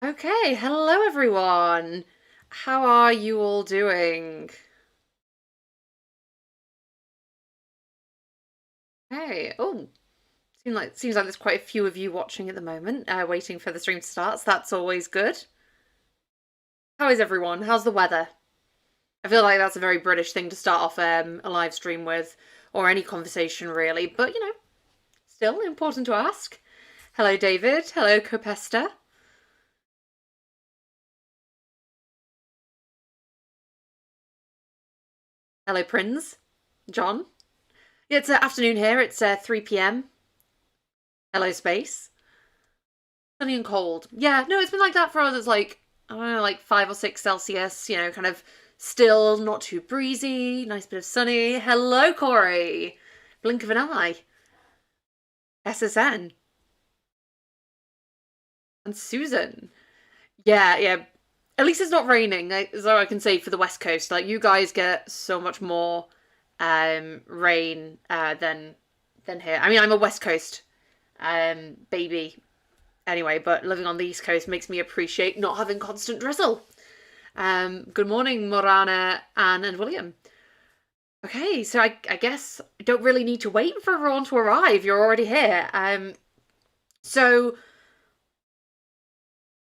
Okay, hello everyone. How are you all doing? Hey, oh, seems like there's quite a few of you watching at the moment, waiting for the stream to start, so that's always good. How is everyone? How's the weather? I feel like that's a very British thing to start off a live stream with, or any conversation really, but still important to ask. Hello, David. Hello, Copesta. Hello, Prince. John. Yeah, it's afternoon here. It's 3 p.m. Hello, Space. Sunny and cold. Yeah, no, it's been like that for us. It's like, I don't know, like 5 or 6 Celsius, kind of still, not too breezy, nice bit of sunny. Hello, Corey. Blink of an eye. SSN. And Susan. Yeah, yeah. At least it's not raining, so I can say for the West Coast. Like, you guys get so much more rain than here. I mean, I'm a West Coast baby anyway, but living on the East Coast makes me appreciate not having constant drizzle. Good morning, Morana, Anne, and William. Okay, so I guess I don't really need to wait for everyone to arrive. You're already here. So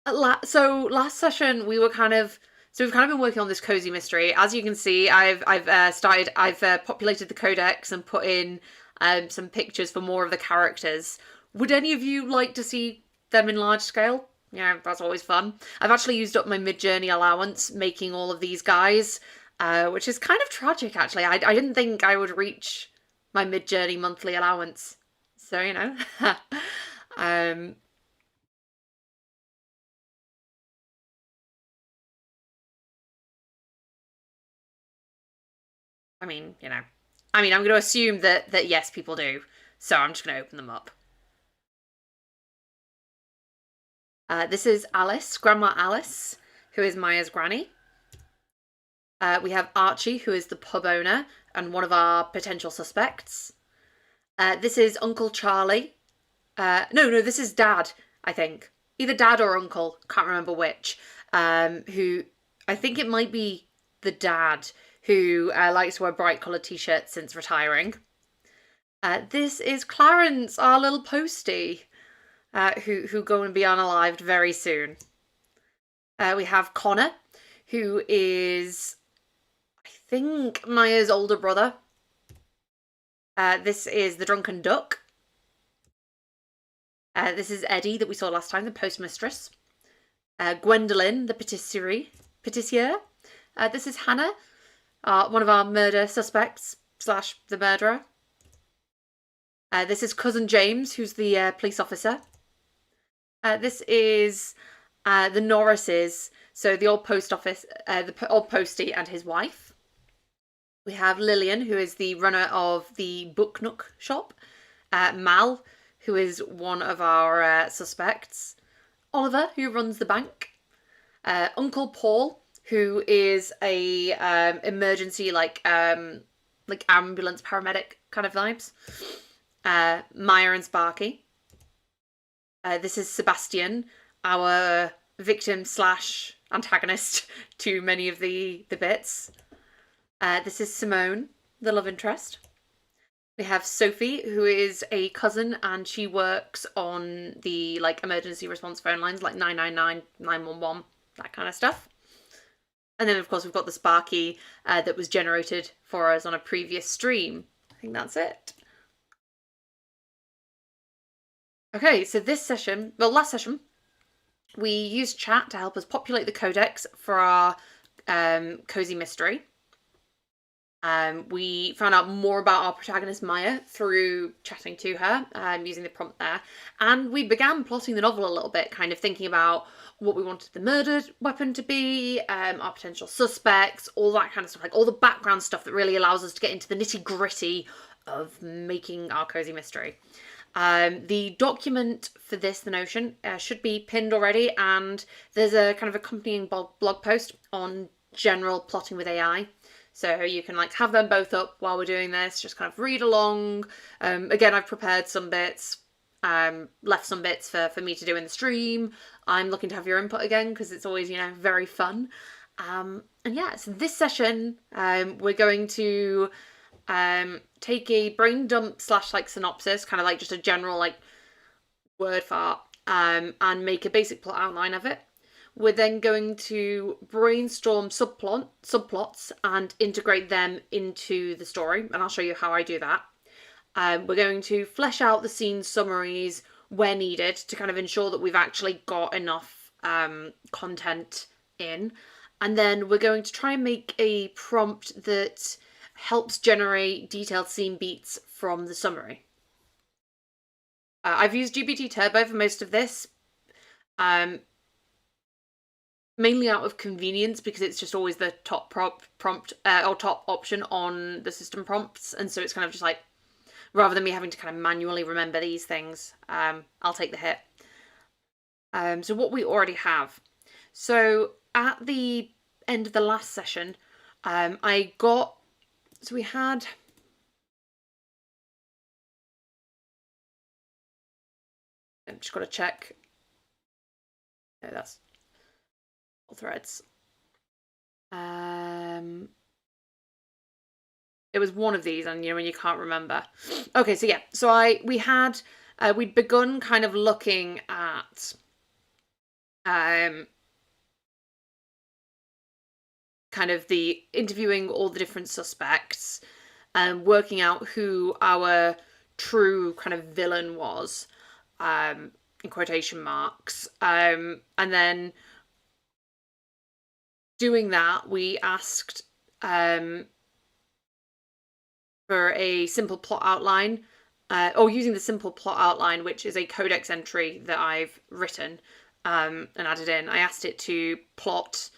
last session we were we've kind of been working on this cozy mystery. As you can see, I've populated the codex and put in some pictures for more of the characters. Would any of you like to see them in large scale? Yeah, that's always fun. I've actually used up my mid-journey allowance making all of these guys, which is kind of tragic, actually. I didn't think I would reach my mid-journey monthly allowance. So, um, I mean, I'm going to assume that yes, people do. So I'm just going to open them up. This is Alice, Grandma Alice, who is Maya's granny. We have Archie, who is the pub owner and one of our potential suspects. This is Uncle Charlie. No, this is Dad, I think. Either Dad or Uncle, can't remember which. Who I think it might be the dad who likes to wear bright coloured t-shirts since retiring. This is Clarence, our little postie, who going to be unalived very soon. We have Connor, who is, I think, Maya's older brother. This is the Drunken Duck. This is Eddie that we saw last time, the postmistress. Gwendolyn, the patissier. This is Hannah, one of our murder suspects / the murderer. This is Cousin James, who's the police officer. This is the Norrises, so the old post office, the old postie and his wife. We have Lillian, who is the runner of the Book Nook shop. Mal, who is one of our suspects. Oliver, who runs the bank. Uncle Paul, who is a emergency like ambulance paramedic kind of vibes. Maya and Sparky. This is Sebastian, our victim / antagonist to many of the bits. This is Simone, the love interest. We have Sophie, who is a cousin, and she works on the emergency response phone lines, like 999, 911, that kind of stuff. And then, of course, we've got the Sparky that was generated for us on a previous stream. I think that's it. Okay, so last session, we used chat to help us populate the codex for our cozy mystery. We found out more about our protagonist Maya through chatting to her, using the prompt there, and we began plotting the novel a little bit, kind of thinking about what we wanted the murdered weapon to be, our potential suspects, all that kind of stuff, like all the background stuff that really allows us to get into the nitty-gritty of making our cozy mystery. The document for this, the Notion, should be pinned already, and there's a kind of accompanying blog post on general plotting with AI. So you can have them both up while we're doing this, just kind of read along. Again, I've prepared some bits. left some bits for me to do in the stream. I'm looking to have your input again because it's always, you know, very fun. And yeah, so this session, we're going to take a brain dump / like synopsis, kind of like just a general like word fart, and make a basic plot outline of it. We're then going to brainstorm subplots and integrate them into the story, and I'll show you how I do that. We're going to flesh out the scene summaries where needed to kind of ensure that we've actually got enough content in. And then we're going to try and make a prompt that helps generate detailed scene beats from the summary. I've used GPT Turbo for most of this, mainly out of convenience because it's just always the top prompt or top option on the system prompts, and so it's kind of just like, rather than me having to kind of manually remember these things, I'll take the hit. So what we already have. So at the end of the last session, we had... I've just got to check. No, that's all threads. It was one of these, and you know when you can't remember. Okay, so yeah, so we'd begun kind of looking at kind of the interviewing all the different suspects and working out who our true kind of villain was, in quotation marks, and then doing that we asked for a simple plot outline, or using the simple plot outline, which is a codex entry that I've written and added in. I asked it to plot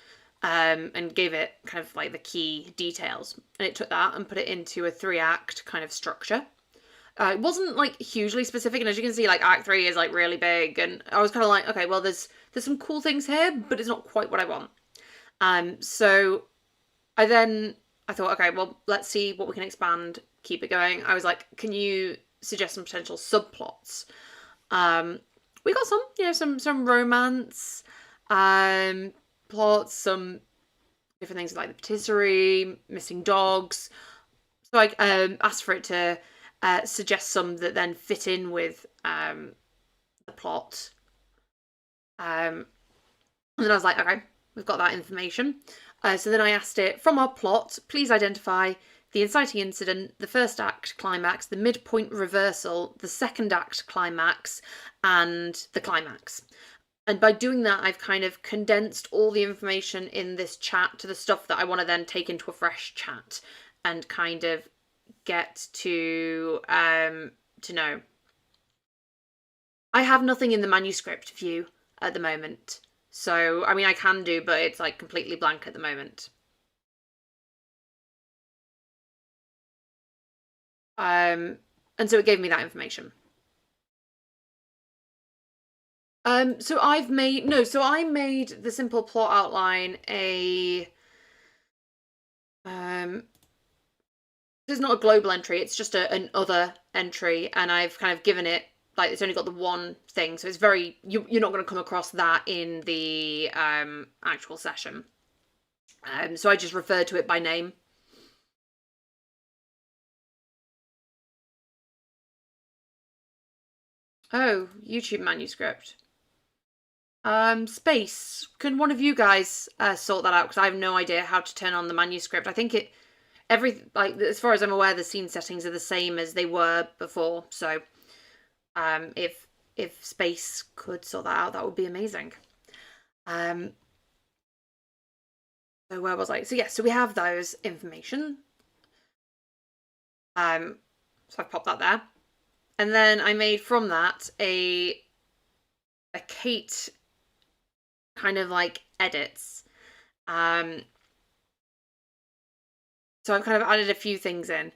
and gave it kind of like the key details, and it took that and put it into a 3-act kind of structure. It wasn't like hugely specific, and as you can see, like Act 3 is like really big, and I was kind of like, okay, well there's some cool things here, but it's not quite what I want. So I thought, okay, well, let's see what we can expand, keep it going. I was like, can you suggest some potential subplots? We got some, you know, some romance plots, some different things like the patisserie, missing dogs. So I asked for it to suggest some that then fit in with the plot. And then I was like, okay, we've got that information. So then I asked it, from our plot, please identify the inciting incident, the first act climax, the midpoint reversal, the second act climax, and the climax. And by doing that, I've kind of condensed all the information in this chat to the stuff that I want to then take into a fresh chat and kind of get to know. I have nothing in the manuscript view at the moment. So, I mean, I can do, but it's like completely blank at the moment. And so it gave me that information. So I made the simple plot outline it's not a global entry, it's just an other entry, and I've kind of given it, like, it's only got the one thing, so it's very, you're not going to come across that in the actual session. So I just referred to it by name. Oh, YouTube manuscript. Space. Can one of you guys sort that out? Because I have no idea how to turn on the manuscript. I think like, as far as I'm aware, the scene settings are the same as they were before. So, if Space could sort that out, that would be amazing. So where was I? So yeah, so we have those information. So I've popped that there. And then I made from that a Kate kind of like edits. So I've kind of added a few things in,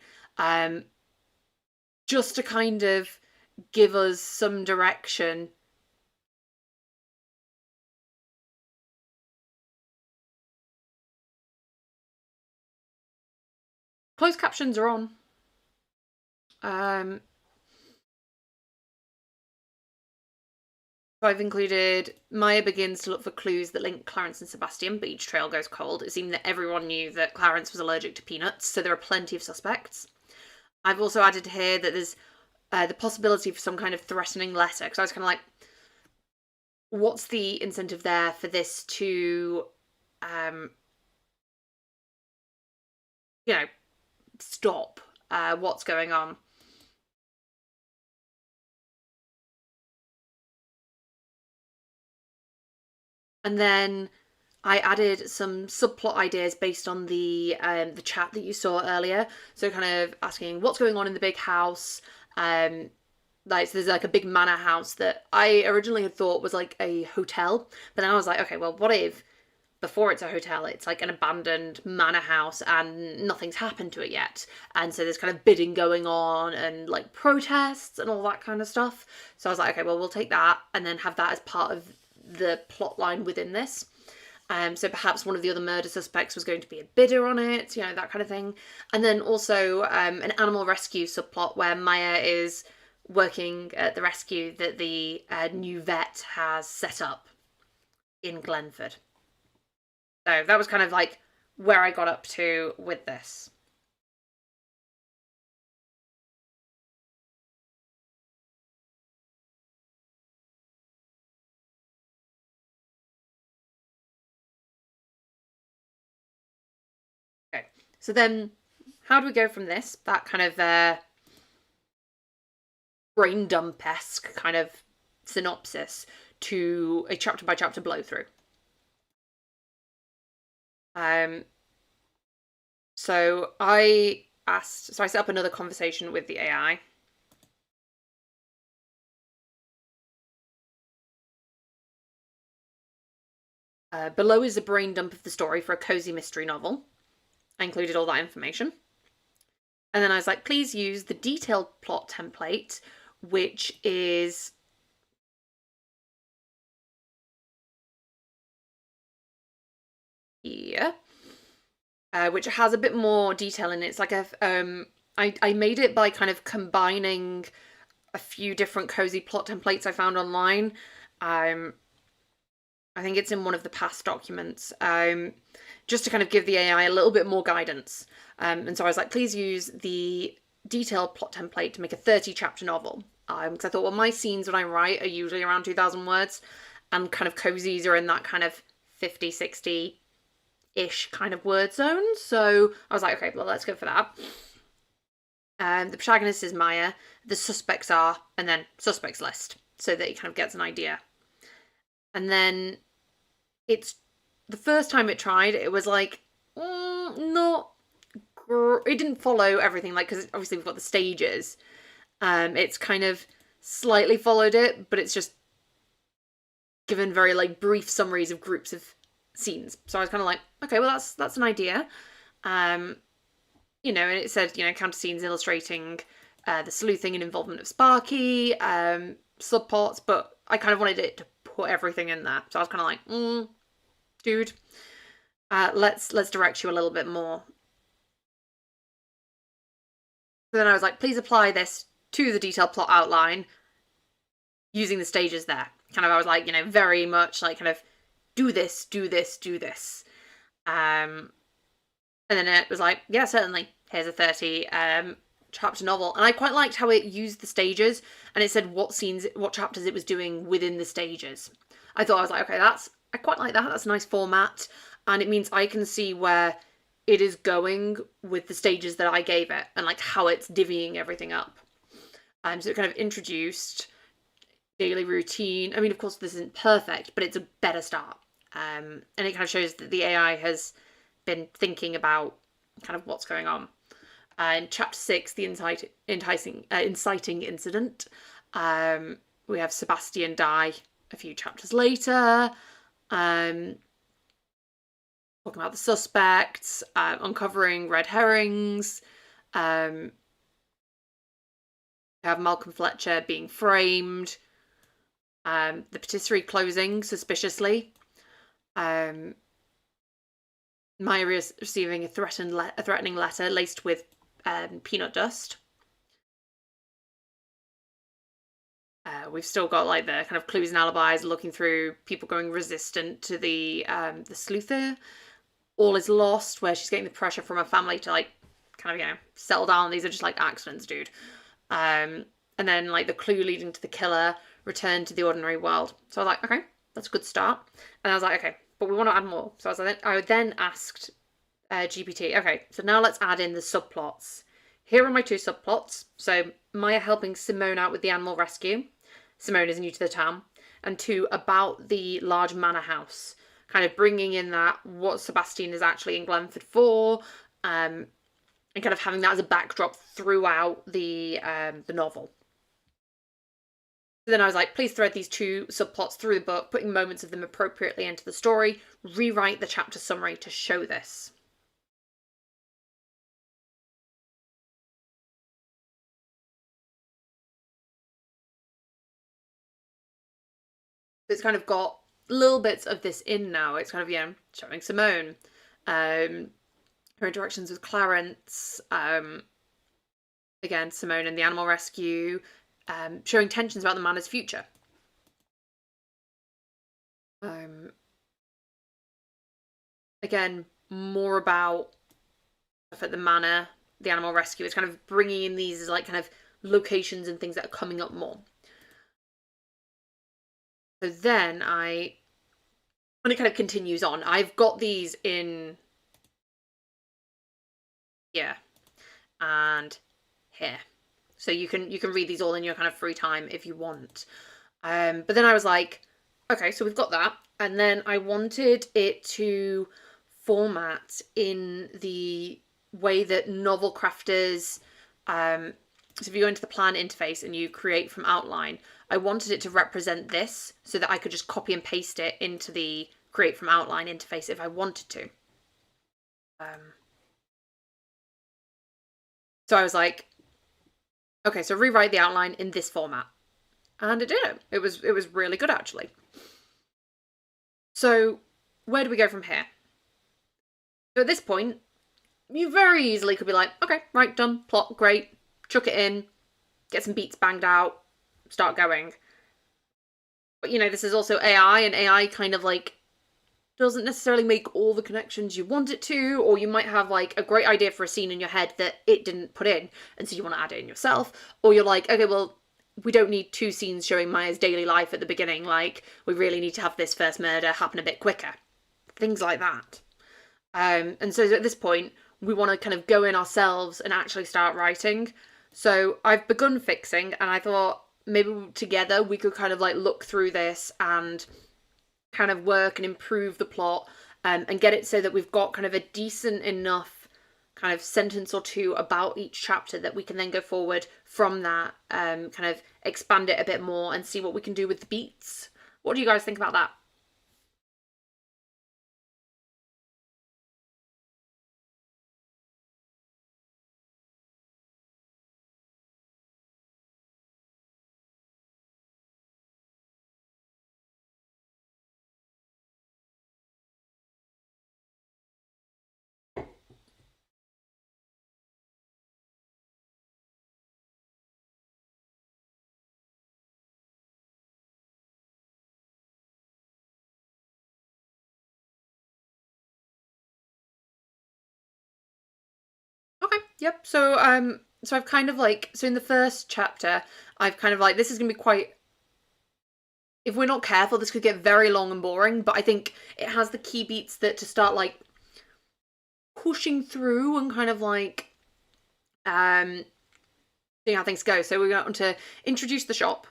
just to kind of give us some direction. Closed captions are on. So I've included Maya begins to look for clues that link Clarence and Sebastian, but each trail goes cold. It seemed that everyone knew that Clarence was allergic to peanuts, so there are plenty of suspects. I've also added here that there's the possibility for some kind of threatening letter, because I was kind of like, what's the incentive there for this to, stop what's going on? And then I added some subplot ideas based on the chat that you saw earlier. So kind of asking what's going on in the big house. Like so there's like a big manor house that I originally had thought was like a hotel, but then I was like, okay, well, what if before it's a hotel, it's like an abandoned manor house and nothing's happened to it yet. And so there's kind of bidding going on and like protests and all that kind of stuff. So I was like, okay, well, we'll take that and then have that as part of the plot line within this. So perhaps one of the other murder suspects was going to be a bidder on it, that kind of thing. And then also an animal rescue subplot where Maya is working at the rescue that the new vet has set up in Glenford. So that was kind of like where I got up to with this. Okay, so then how do we go from this, that kind of brain dump-esque kind of synopsis, to a chapter by chapter blow through? So I set up another conversation with the AI. Below is a brain dump of the story for a cozy mystery novel. I included all that information. And then I was like, please use the detailed plot template, which is here, which has a bit more detail in it. It's like I made it by kind of combining a few different cozy plot templates I found online. I think it's in one of the past documents, just to kind of give the AI a little bit more guidance. And so I was like, please use the detailed plot template to make a 30-chapter novel. Because I thought, well, my scenes when I write are usually around 2,000 words, and kind of cozies are in that kind of 50, 60-ish kind of word zone. So I was like, okay, well, let's go for that. The protagonist is Maya, the suspects are, and then suspects list, so that he kind of gets an idea. And then it's the first time it tried, it was like, it didn't follow everything, like, because obviously we've got the stages. It's kind of slightly followed it, but it's just given very like brief summaries of groups of scenes. So I was kind of like, okay, well that's an idea. And it said, counter scenes illustrating the sleuthing and involvement of Sparky, subplots, but I kind of wanted it to put everything in there. So I was kind of like, dude, let's direct you a little bit more. So then I was like, please apply this to the detailed plot outline using the stages there. Kind of, I was like, very much like kind of do this, do this, do this. And then it was like, yeah, certainly, here's a 30 chapter novel. And I quite liked how it used the stages and it said what chapters it was doing within the stages. I was like, okay, I quite like that. That's a nice format. And it means I can see where it is going with the stages that I gave it and like how it's divvying everything up. So it kind of introduced daily routine. I mean, of course, this isn't perfect, but it's a better start. And it kind of shows that the AI has been thinking about kind of what's going on. In chapter 6, the inciting incident, we have Sebastian die a few chapters later. Talking about the suspects, uncovering red herrings. We have Malcolm Fletcher being framed. The patisserie closing suspiciously. Maya is receiving a threatening letter laced with peanut dust. We've still got like the kind of clues and alibis, looking through people going resistant to the sleuther. All is lost, where she's getting the pressure from her family to like kind of, you know, settle down. These are just like accidents, dude. And then like the clue leading to the killer, return to the ordinary world. So I was like, okay, that's a good start. And I was like, okay, but we want to add more. So I then asked GPT, okay, so now let's add in the subplots. Here are my 2 subplots. So Maya helping Simone out with the animal rescue. Simone is new to the town. And 2, about the large manor house. Kind of bringing in that, what Sebastian is actually in Glenford for, and kind of having that as a backdrop throughout the novel. So then I was like, please thread these 2 subplots through the book, putting moments of them appropriately into the story. Rewrite the chapter summary to show this. It's kind of got little bits of this in now. It's kind of, you know, showing Simone, her interactions with Clarence, again, Simone and the animal rescue, showing tensions about the manor's future. Again, more about stuff at the manor, the animal rescue. It's kind of bringing in these like kind of locations and things that are coming up more. So then when it kind of continues on, I've got these in here and here. So you can read these all in your kind of free time if you want. But then I was like, okay, so we've got that. And then I wanted it to format in the way that Novelcrafters, so if you go into the plan interface and you create from outline, I wanted it to represent this so that I could just copy and paste it into the create from outline interface if I wanted to. So I was like, okay, so rewrite the outline in this format. And it did it. It was really good, actually. So where do we go from here? So at this point, you very easily could be like, okay, right, done, plot, great, chuck it in, get some beats banged out, start going. But, you know, this is also AI, and AI kind of like doesn't necessarily make all the connections you want it to, or you might have like a great idea for a scene in your head that it didn't put in, and so you want to add it in yourself, or you're like, okay, well, we don't need 2 scenes showing Maya's daily life at the beginning, like, we really need to have this first murder happen a bit quicker. Things like that. And so at this point, we want to kind of go in ourselves and actually start writing. So I've begun fixing, and I thought maybe together we could kind of like look through this and kind of work and improve the plot, and get it so that we've got kind of a decent enough kind of sentence or 2 about each chapter that we can then go forward from that, kind of expand it a bit more and see what we can do with the beats. What do you guys think about that? Okay, yep. So I've kind of like, so in the first chapter, I've kind of like, this is gonna be quite, if we're not careful, this could get very long and boring, but I think it has the key beats that to start like pushing through and kind of like seeing how things go. So we're going to introduce the shop,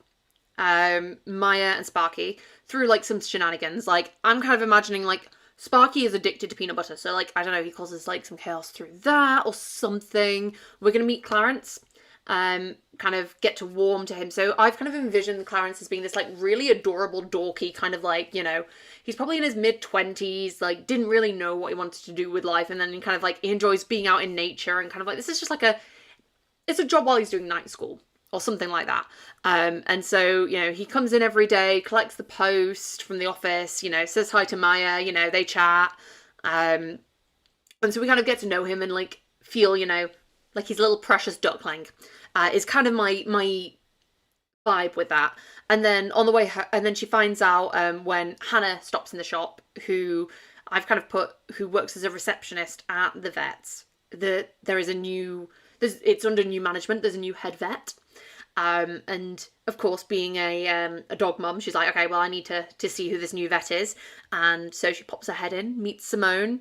Maya and Sparky, through like some shenanigans. Like, I'm kind of imagining like Sparky is addicted to peanut butter, so like, I don't know, he causes like some chaos through that or something. We're gonna meet Clarence, kind of get to warm to him. So I've kind of envisioned Clarence as being this like really adorable, dorky kind of like, you know, he's probably in his mid-20s, like didn't really know what he wanted to do with life, and then he kind of like, he enjoys being out in nature and kind of like, this is just like it's a job while he's doing night school or something like that. And so, you know, he comes in every day, collects the post from the office, you know, says hi to Maya, you know, they chat. And so we kind of get to know him and like feel, you know, like he's a little precious duckling, is kind of my vibe vibe with that. And then on the way, and then she finds out when Hannah stops in the shop, who I've kind of put, who works as a receptionist at the vets. There is a new, it's under new management. There's a new head vet. And of course, being a dog mum, she's like, okay, well, I need to see who this new vet is. And so she pops her head in, meets Simone,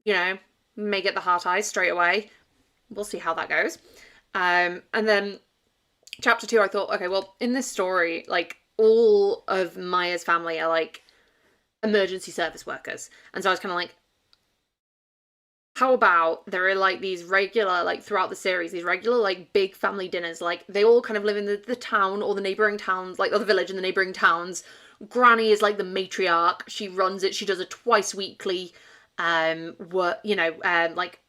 you know, may get the heart eyes straight away. We'll see how that goes. And then chapter 2, I thought, okay, well, in this story, like, all of Maya's family are like emergency service workers. And so I was kind of like, how about there are like these regular, like throughout the series, these regular like big family dinners, like they all kind of live in the town or the neighbouring towns, like or the village and the neighbouring towns. Granny is like the matriarch. She runs it. She does a twice weekly work, like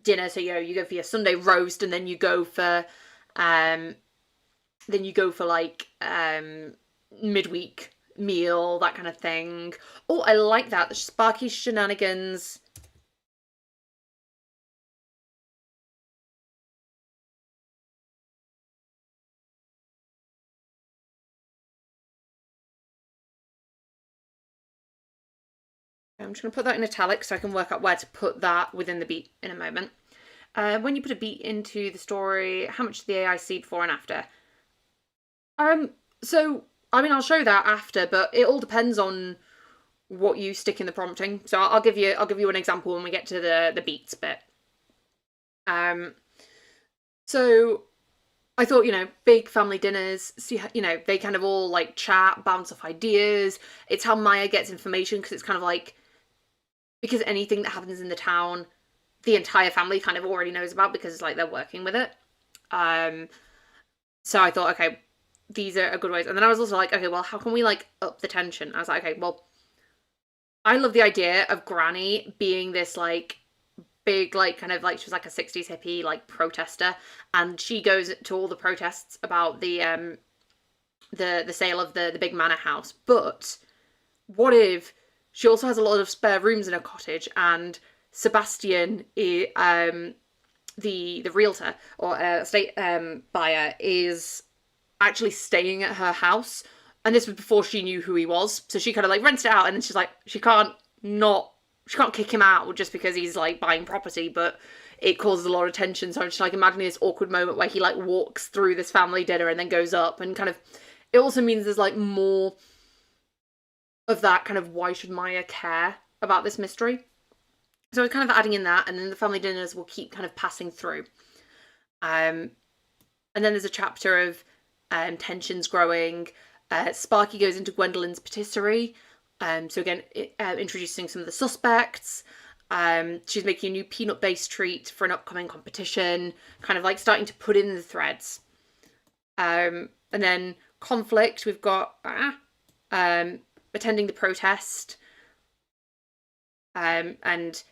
dinner. So you go for your Sunday roast, and then you go for like midweek meal, that kind of thing. Oh, I like that. The Sparky shenanigans. I'm just going to put that in italics so I can work out where to put that within the beat in a moment. When you put a beat into the story, how much did the AI see before and after? So I mean, I'll show that after, but it all depends on what you stick in the prompting. So I'll give you an example when we get to the beats bit. So I thought, big family dinners, see, they kind of all like chat, bounce off ideas. It's how Maya gets information, because it's kind of like, because anything that happens in the town, the entire family kind of already knows about, because it's like they're working with it. So I thought, okay, these are good ways. And then I was also like, okay, well, how can we like up the tension? I was like, okay, well, I love the idea of Granny being this like big, like kind of like, she was like a 60s hippie like protester, and she goes to all the protests about the sale of the big manor house. But what if she also has a lot of spare rooms in her cottage, and Sebastian, the realtor or estate buyer, is actually staying at her house, and this was before she knew who he was. So she kind of like rented it out, and then she's like, she can't kick him out just because he's like buying property, but it causes a lot of tension. So I'm just like imagining this awkward moment where he like walks through this family dinner and then goes up, and kind of, it also means there's like more of that kind of, why should Maya care about this mystery? So I was kind of adding in that, and then the family dinners will keep kind of passing through. And then there's a chapter of tensions growing. Sparky goes into Gwendolyn's patisserie. So again, introducing some of the suspects. She's making a new peanut-based treat for an upcoming competition, kind of like starting to put in the threads. And then conflict, we've got attending the protest. And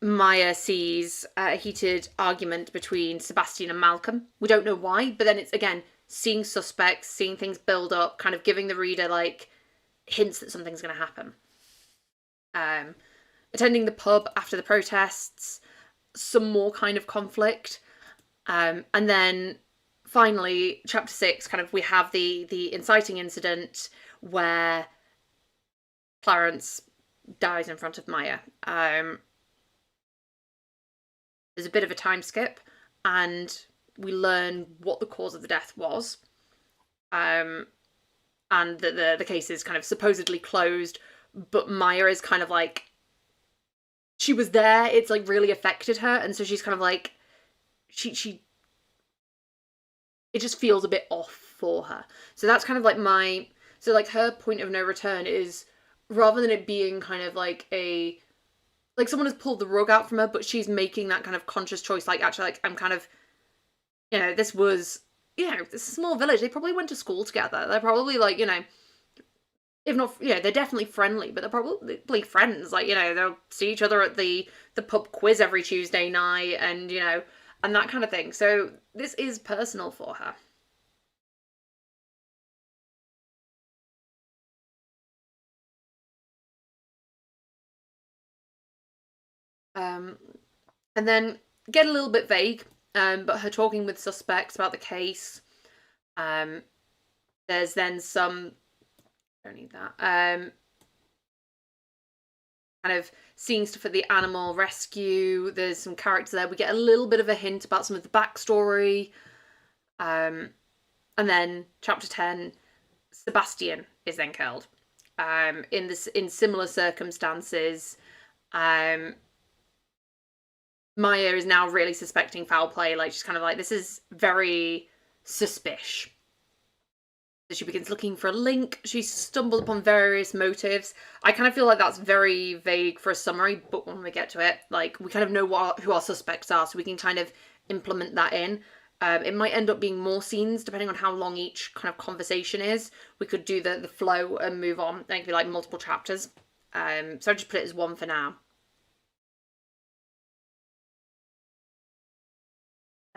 Maya sees a heated argument between Sebastian and Malcolm. We don't know why, but then it's, again, seeing suspects, seeing things build up, kind of giving the reader, like, hints that something's going to happen. Attending the pub after the protests, some more kind of conflict. And then, finally, chapter 6, kind of, we have the inciting incident where Clarence dies in front of Maya. There's a bit of a time skip, and we learn what the cause of the death was, and that the case is kind of supposedly closed, but Maya is kind of like, she was there, it's like really affected her, and so she's kind of like, she it just feels a bit off for her. So that's kind of like so like her point of no return is, rather than it being kind of like like someone has pulled the rug out from her, but she's making that kind of conscious choice, like, actually, like, I'm kind of, this was, this is a small village, they probably went to school together, they're probably like, if not, they're definitely friendly, but they're probably friends, like, they'll see each other at the pub quiz every Tuesday night, and, and that kind of thing. So this is personal for her. And then get a little bit vague, but her talking with suspects about the case. There's then some, don't need that, kind of seeing stuff at the animal rescue. There's some characters there. We get a little bit of a hint about some of the backstory. And then chapter 10, Sebastian is then killed. In similar circumstances, Maya is now really suspecting foul play. Like, she's kind of like, this is very suspicious. So she begins looking for a link. She stumbled upon various motives. I kind of feel like that's very vague for a summary, but when we get to it, like, we kind of know who our suspects are, so we can kind of implement that in. It might end up being more scenes depending on how long each kind of conversation is. We could do the flow and move on. It could be like multiple chapters. So I just put it as one for now.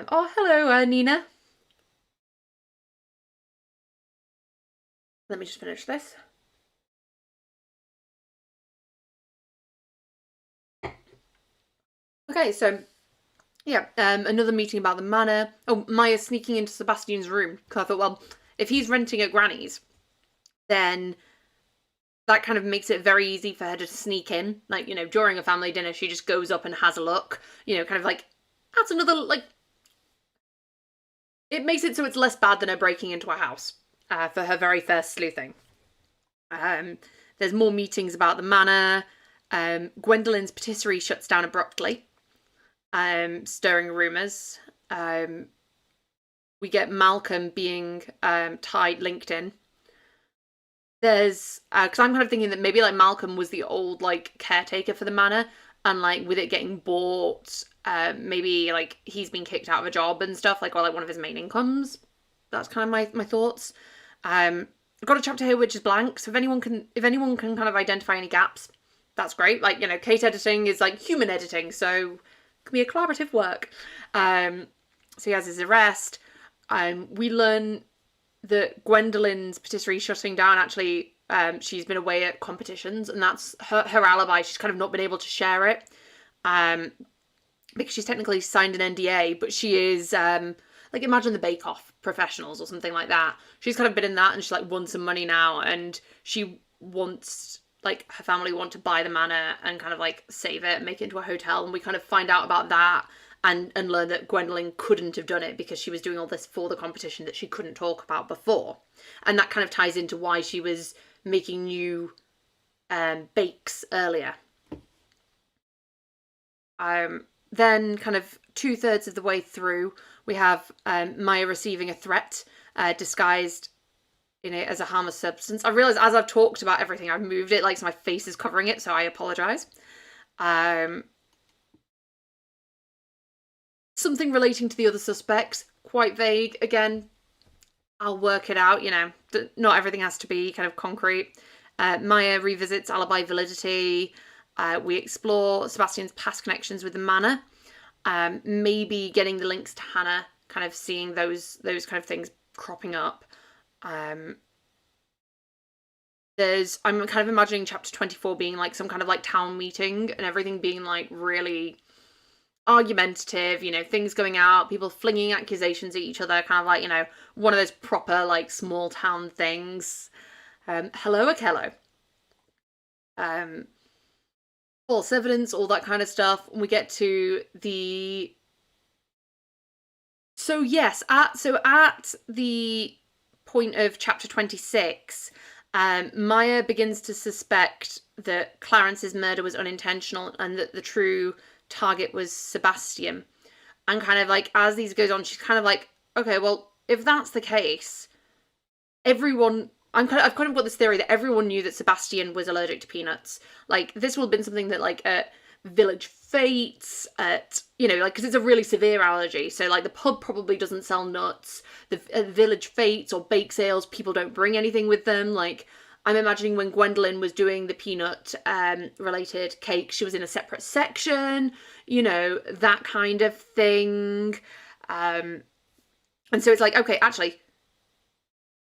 Oh, hello, Nina. Let me just finish this. Okay, so yeah, another meeting about the manor. Oh, Maya sneaking into Sebastian's room. Because I thought, well, if he's renting at Granny's, then that kind of makes it very easy for her to sneak in. Like, you know, during a family dinner, she just goes up and has a look. You know, kind of like, that's another, like, it makes it so it's less bad than her breaking into a house for her very first sleuthing. There's more meetings about the manor. Gwendolyn's patisserie shuts down abruptly, stirring rumours. We get Malcolm being linked in. There's, because I'm kind of thinking that maybe like Malcolm was the old like caretaker for the manor, and like with it getting bought, maybe like he's been kicked out of a job and stuff, like, or like one of his main incomes. That's kind of my thoughts. I've got a chapter here which is blank, so if anyone can kind of identify any gaps, that's great. Like, you know, Kate editing is like human editing, so it can be a collaborative work. So he has his arrest. We learn that Gwendolyn's patisserie shutting down, actually, she's been away at competitions, and that's her alibi. She's kind of not been able to share it, because she's technically signed an NDA, but she is, like, imagine the Bake Off professionals or something like that. She's kind of been in that, and she's like won some money now, and she wants, like, her family want to buy the manor and kind of like save it and make it into a hotel, and we kind of find out about that and learn that Gwendolyn couldn't have done it because she was doing all this for the competition that she couldn't talk about before. And that kind of ties into why she was making new bakes earlier. Then kind of 2/3 of the way through, we have Maya receiving a threat disguised in it as a harmless substance. I realise as I've talked about everything, I've moved it, like, so my face is covering it, so I apologise. Something relating to the other suspects, quite vague. Again, I'll work it out, you know, not everything has to be kind of concrete. Maya revisits alibi validity. We explore Sebastian's past connections with the manor. Maybe getting the links to Hannah, kind of seeing those kind of things cropping up. I'm kind of imagining chapter 24 being like some kind of like town meeting and everything being like really argumentative, you know, things going out, people flinging accusations at each other, kind of like, you know, one of those proper like small town things. Hello, Akello. False evidence, all that kind of stuff. And we get to the... So yes, at the point of chapter 26, Maya begins to suspect that Clarence's murder was unintentional and that the true target was Sebastian. And kind of like, as these goes on, she's kind of like, okay, well, if that's the case, I've kind of got this theory that everyone knew that Sebastian was allergic to peanuts. Like, this will have been something that, like, at village fetes, you know, like, because it's a really severe allergy. So, like, the pub probably doesn't sell nuts. The village fetes or bake sales, people don't bring anything with them. Like, I'm imagining when Gwendolyn was doing the peanut related cake, she was in a separate section, you know, that kind of thing. And so it's like, okay, actually,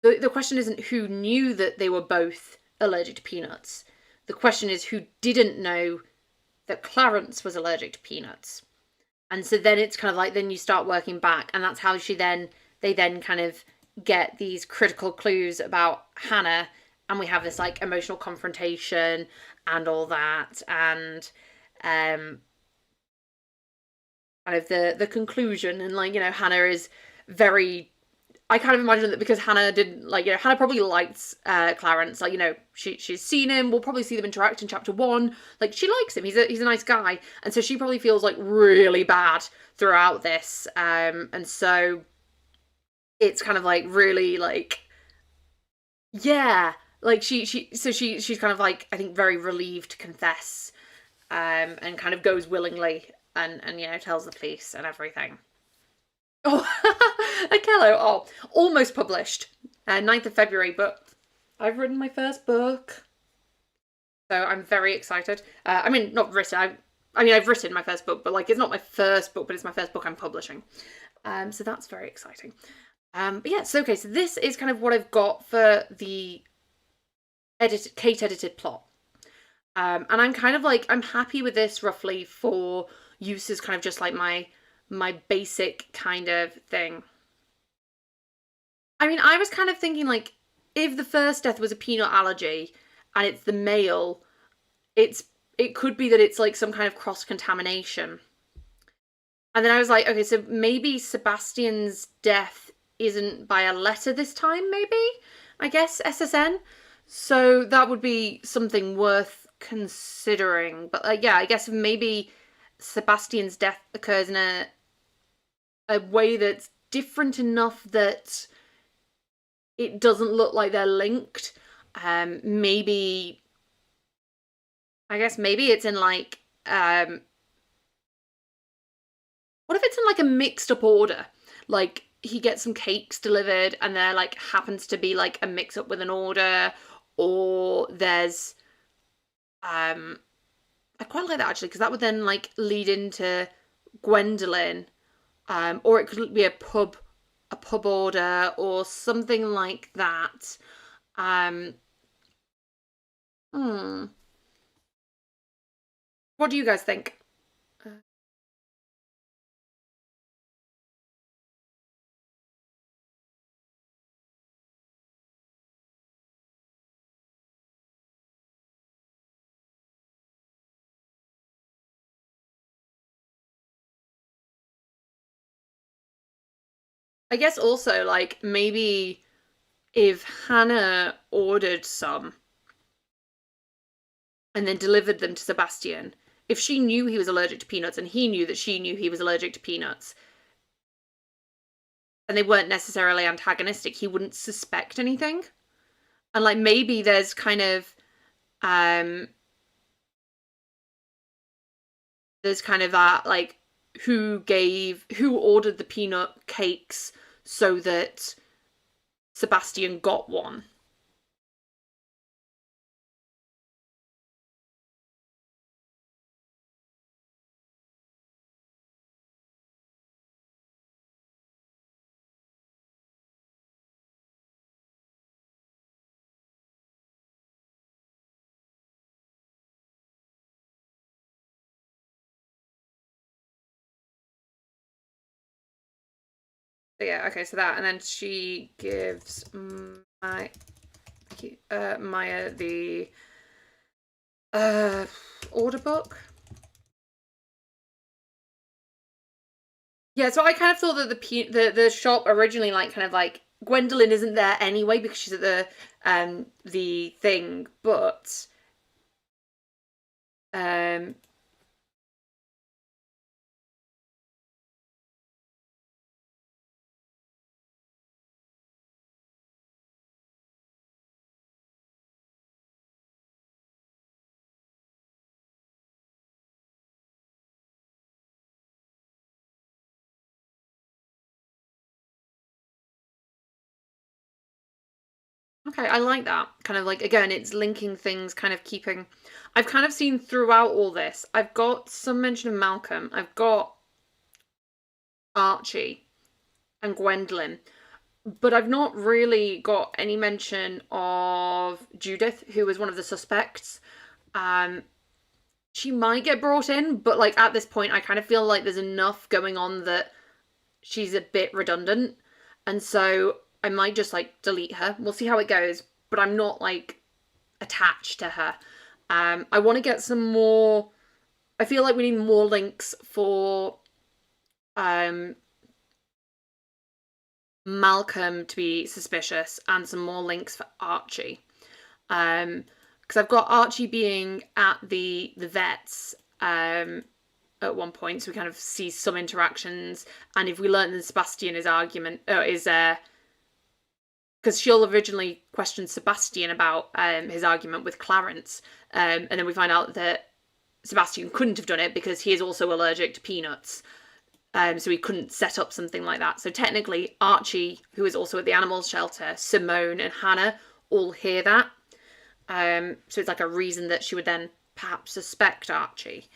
the question isn't who knew that they were both allergic to peanuts. The question is who didn't know that Clarence was allergic to peanuts. And so then it's kind of like, then you start working back, and that's how they then kind of get these critical clues about Hannah, and we have this like emotional confrontation and all that, and kind of the conclusion, and like, you know, Hannah is very, I kind of imagine that because Hannah didn't, like, you know, Hannah probably likes Clarence, like, you know, she's seen him, we'll probably see them interact in chapter 1, like, she likes him, he's a nice guy, and so she probably feels like really bad throughout this, and so it's kind of like really like, yeah, like she's kind of like, I think, very relieved to confess, and kind of goes willingly, and you know, tells the police and everything. Oh, Akello, oh, almost published, 9th of February, but I've written my first book, so I'm very excited. I mean, not written, I mean, I've written my first book, but like, it's not my first book, but it's my first book I'm publishing. So that's very exciting. But yeah, so okay, so this is kind of what I've got for the Kate edited plot. And I'm kind of like, I'm happy with this roughly for use as kind of just like my basic kind of thing. I mean, I was kind of thinking like, if the first death was a peanut allergy and it's the male, it could be that it's like some kind of cross-contamination. And then I was like, okay, so maybe Sebastian's death isn't by a letter this time, maybe? I guess, SSN? So that would be something worth considering. But yeah, I guess maybe Sebastian's death occurs in a way that's different enough that it doesn't look like they're linked. Maybe, I guess maybe it's in like, what if it's in like a mixed up order? Like, he gets some cakes delivered and there like happens to be like a mix up with an order, or there's, I quite like that actually, because that would then like lead into Gwendolyn, or it could be a pub order or something like that. What do you guys think? I guess also like maybe if Hannah ordered some and then delivered them to Sebastian, if she knew he was allergic to peanuts and he knew that she knew he was allergic to peanuts, and they weren't necessarily antagonistic, he wouldn't suspect anything. And like maybe there's kind of that like, who ordered the peanut cakes so that Sebastian got one. So yeah, okay, so that, and then she gives Maya the order book. Yeah, so I kind of thought that the shop originally, like, kind of like, Gwendolyn isn't there anyway because she's at the thing, but okay, I like that. Kind of like, again, it's linking things, kind of keeping... I've kind of seen throughout all this, I've got some mention of Malcolm, I've got Archie and Gwendolyn, but I've not really got any mention of Judith, who was one of the suspects. She might get brought in, but like at this point, I kind of feel like there's enough going on that she's a bit redundant. And so I might just like delete her. We'll see how it goes, but I'm not like attached to her. I want to get some more. I feel like we need more links for Malcolm to be suspicious and some more links for Archie. Because I've got Archie being at the vets at one point, so we kind of see some interactions. And if we learn that Sebastian is because she'll originally question Sebastian about his argument with Clarence, and then we find out that Sebastian couldn't have done it because he is also allergic to peanuts. So he couldn't set up something like that. So technically, Archie, who is also at the animal shelter, Simone and Hannah all hear that. So it's like a reason that she would then perhaps suspect Archie.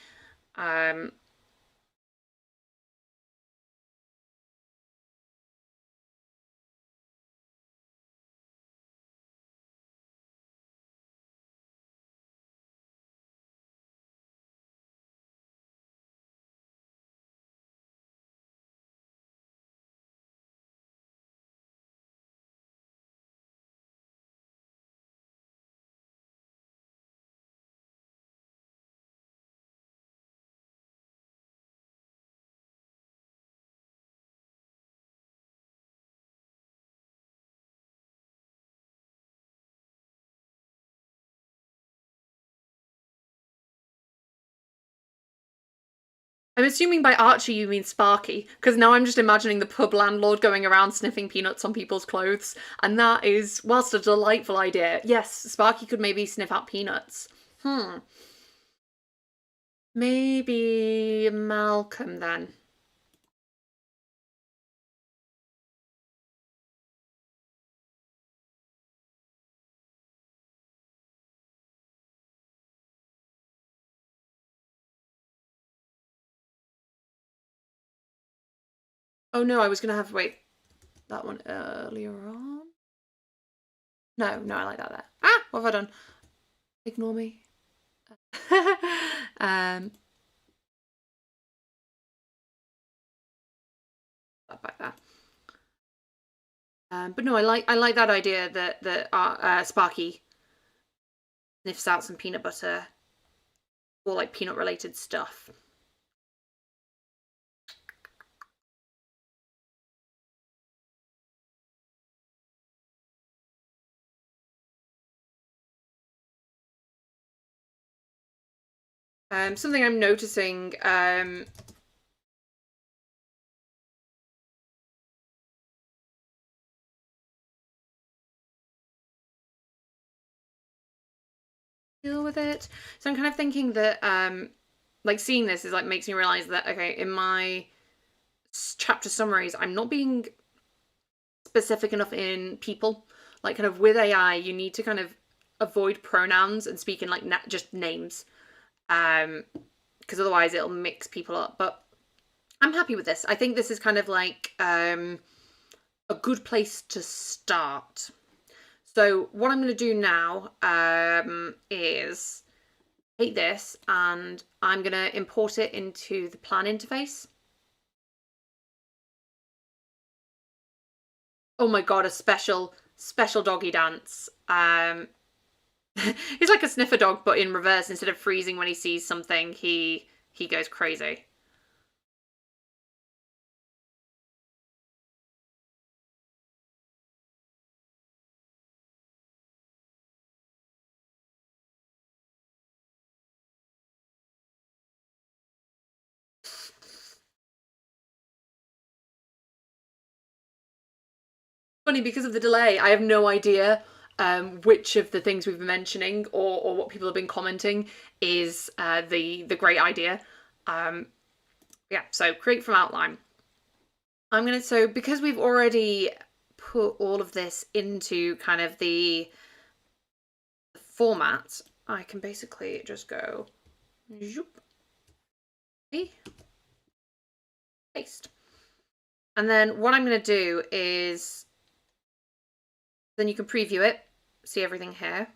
I'm assuming by Archie you mean Sparky, because now I'm just imagining the pub landlord going around sniffing peanuts on people's clothes, and that is, whilst a delightful idea, yes, Sparky could maybe sniff out peanuts. Maybe Malcolm then. Oh no, I was gonna have, wait, that one earlier on? No, I like that there. Ah, what have I done? Ignore me. Back there. But no, I like that idea that Sparky sniffs out some peanut butter or like peanut related stuff. Something I'm noticing deal with it. So I'm kind of thinking that like seeing this is like makes me realize that okay, in my chapter summaries I'm not being specific enough in people. Like kind of with AI you need to kind of avoid pronouns and speak in like just names, because otherwise it'll mix people up. But I'm happy with this. I think this is kind of like a good place to start. So what I'm going to do now is take this and I'm going to import it into the plan interface. Oh my god, a special doggy dance. He's like a sniffer dog, but in reverse. Instead of freezing when he sees something, he goes crazy. Funny, because of the delay, I have no idea which of the things we've been mentioning or what people have been commenting is the great idea. Yeah, so create from outline. So because we've already put all of this into kind of the format, I can basically just go zoop, paste. And then what I'm going to do is then you can preview it, see everything here.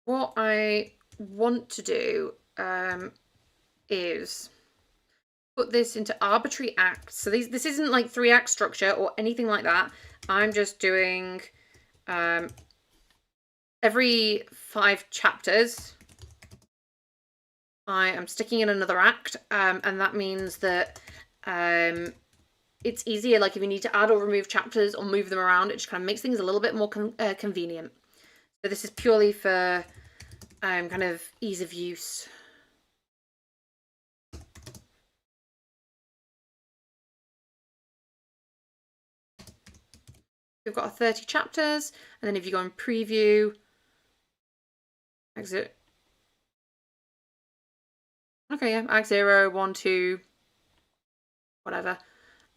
What I want to do is put this into arbitrary acts. So this isn't like 3-act structure or anything like that. I'm just doing every 5 chapters I am sticking in another act, and that means that it's easier, like if you need to add or remove chapters or move them around, it just kind of makes things a little bit more convenient. So this is purely for kind of ease of use. We've got 30 chapters, and then if you go and preview, exit. Okay, yeah, Act 0, 1, 2, whatever.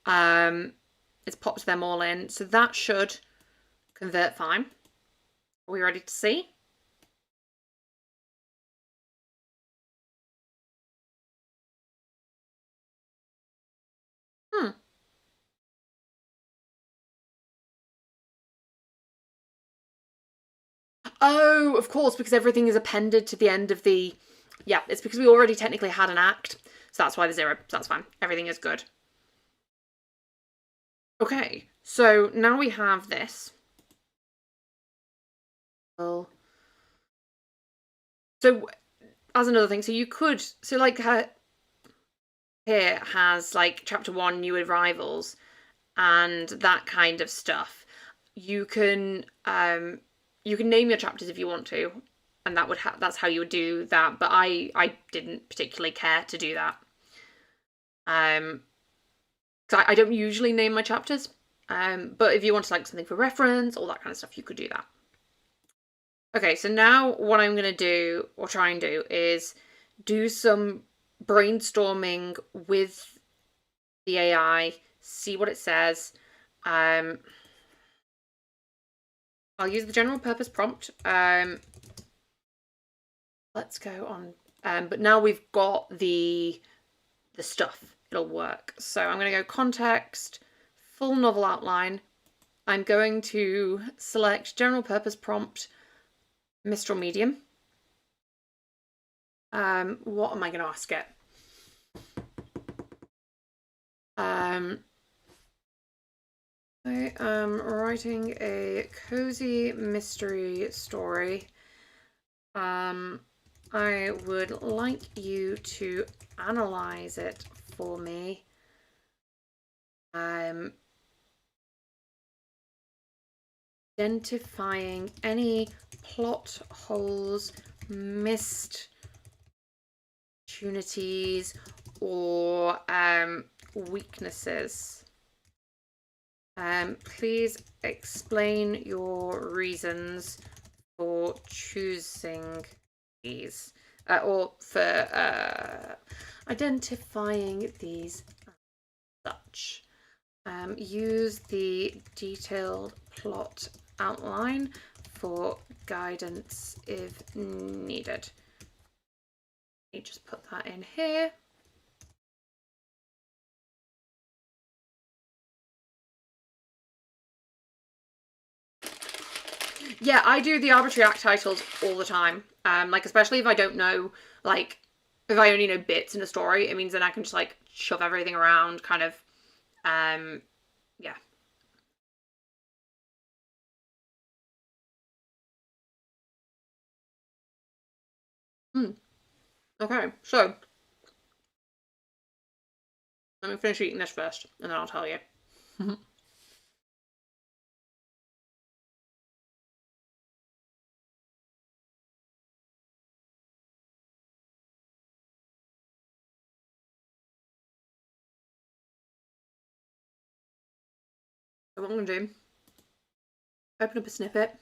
It's popped them all in, so that should convert fine. Are we ready to see? Oh, of course, because everything is appended to the end of the... Yeah, it's because we already technically had an act, so that's why the 0. So that's fine. Everything is good. Okay, so now we have this. Well, so as another thing, so you could... So like here has like chapter 1, new arrivals, and that kind of stuff. You can name your chapters if you want to, and that's how you would do that. But I didn't particularly care to do that. Because I don't usually name my chapters. But if you want to like something for reference, all that kind of stuff, you could do that. Okay, so now what I'm going to do, or try and do, is do some brainstorming with the AI, see what it says. I'll use the general purpose prompt. Let's go on. But now we've got the stuff, it'll work. So I'm going to go context, full novel outline. I'm going to select general purpose prompt, Mistral medium. What am I going to ask it? I am writing a cozy mystery story. I would like you to analyze it for me. Identifying any plot holes, missed opportunities, or weaknesses. Please explain your reasons for choosing these, or for identifying these as such. Use the detailed plot outline for guidance if needed. Let me just put that in here. Yeah, I do the arbitrary act titles all the time. Like, especially if I don't know, like, if I only know bits in a story, it means then I can just, like, shove everything around, kind of, yeah. Okay, so, let me finish eating this first, and then I'll tell you. So what I'm going to do, open up a snippet.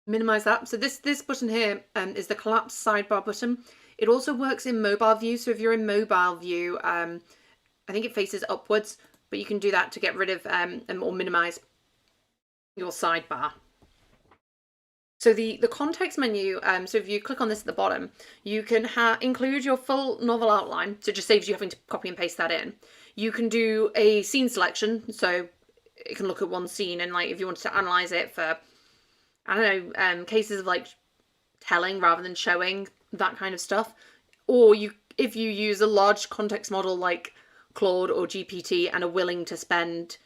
Minimize that. So this button here is the collapse sidebar button. It also works in mobile view. So if you're in mobile view, I think it faces upwards, but you can do that to get rid of or minimize your sidebar. So the context menu, so if you click on this at the bottom, you can include your full novel outline, so it just saves you having to copy and paste that in. You can do a scene selection, so it can look at one scene, and like if you wanted to analyze it for I don't know, cases of like telling rather than showing, that kind of stuff. Or if you use a large context model like Claude or GPT and are willing to spend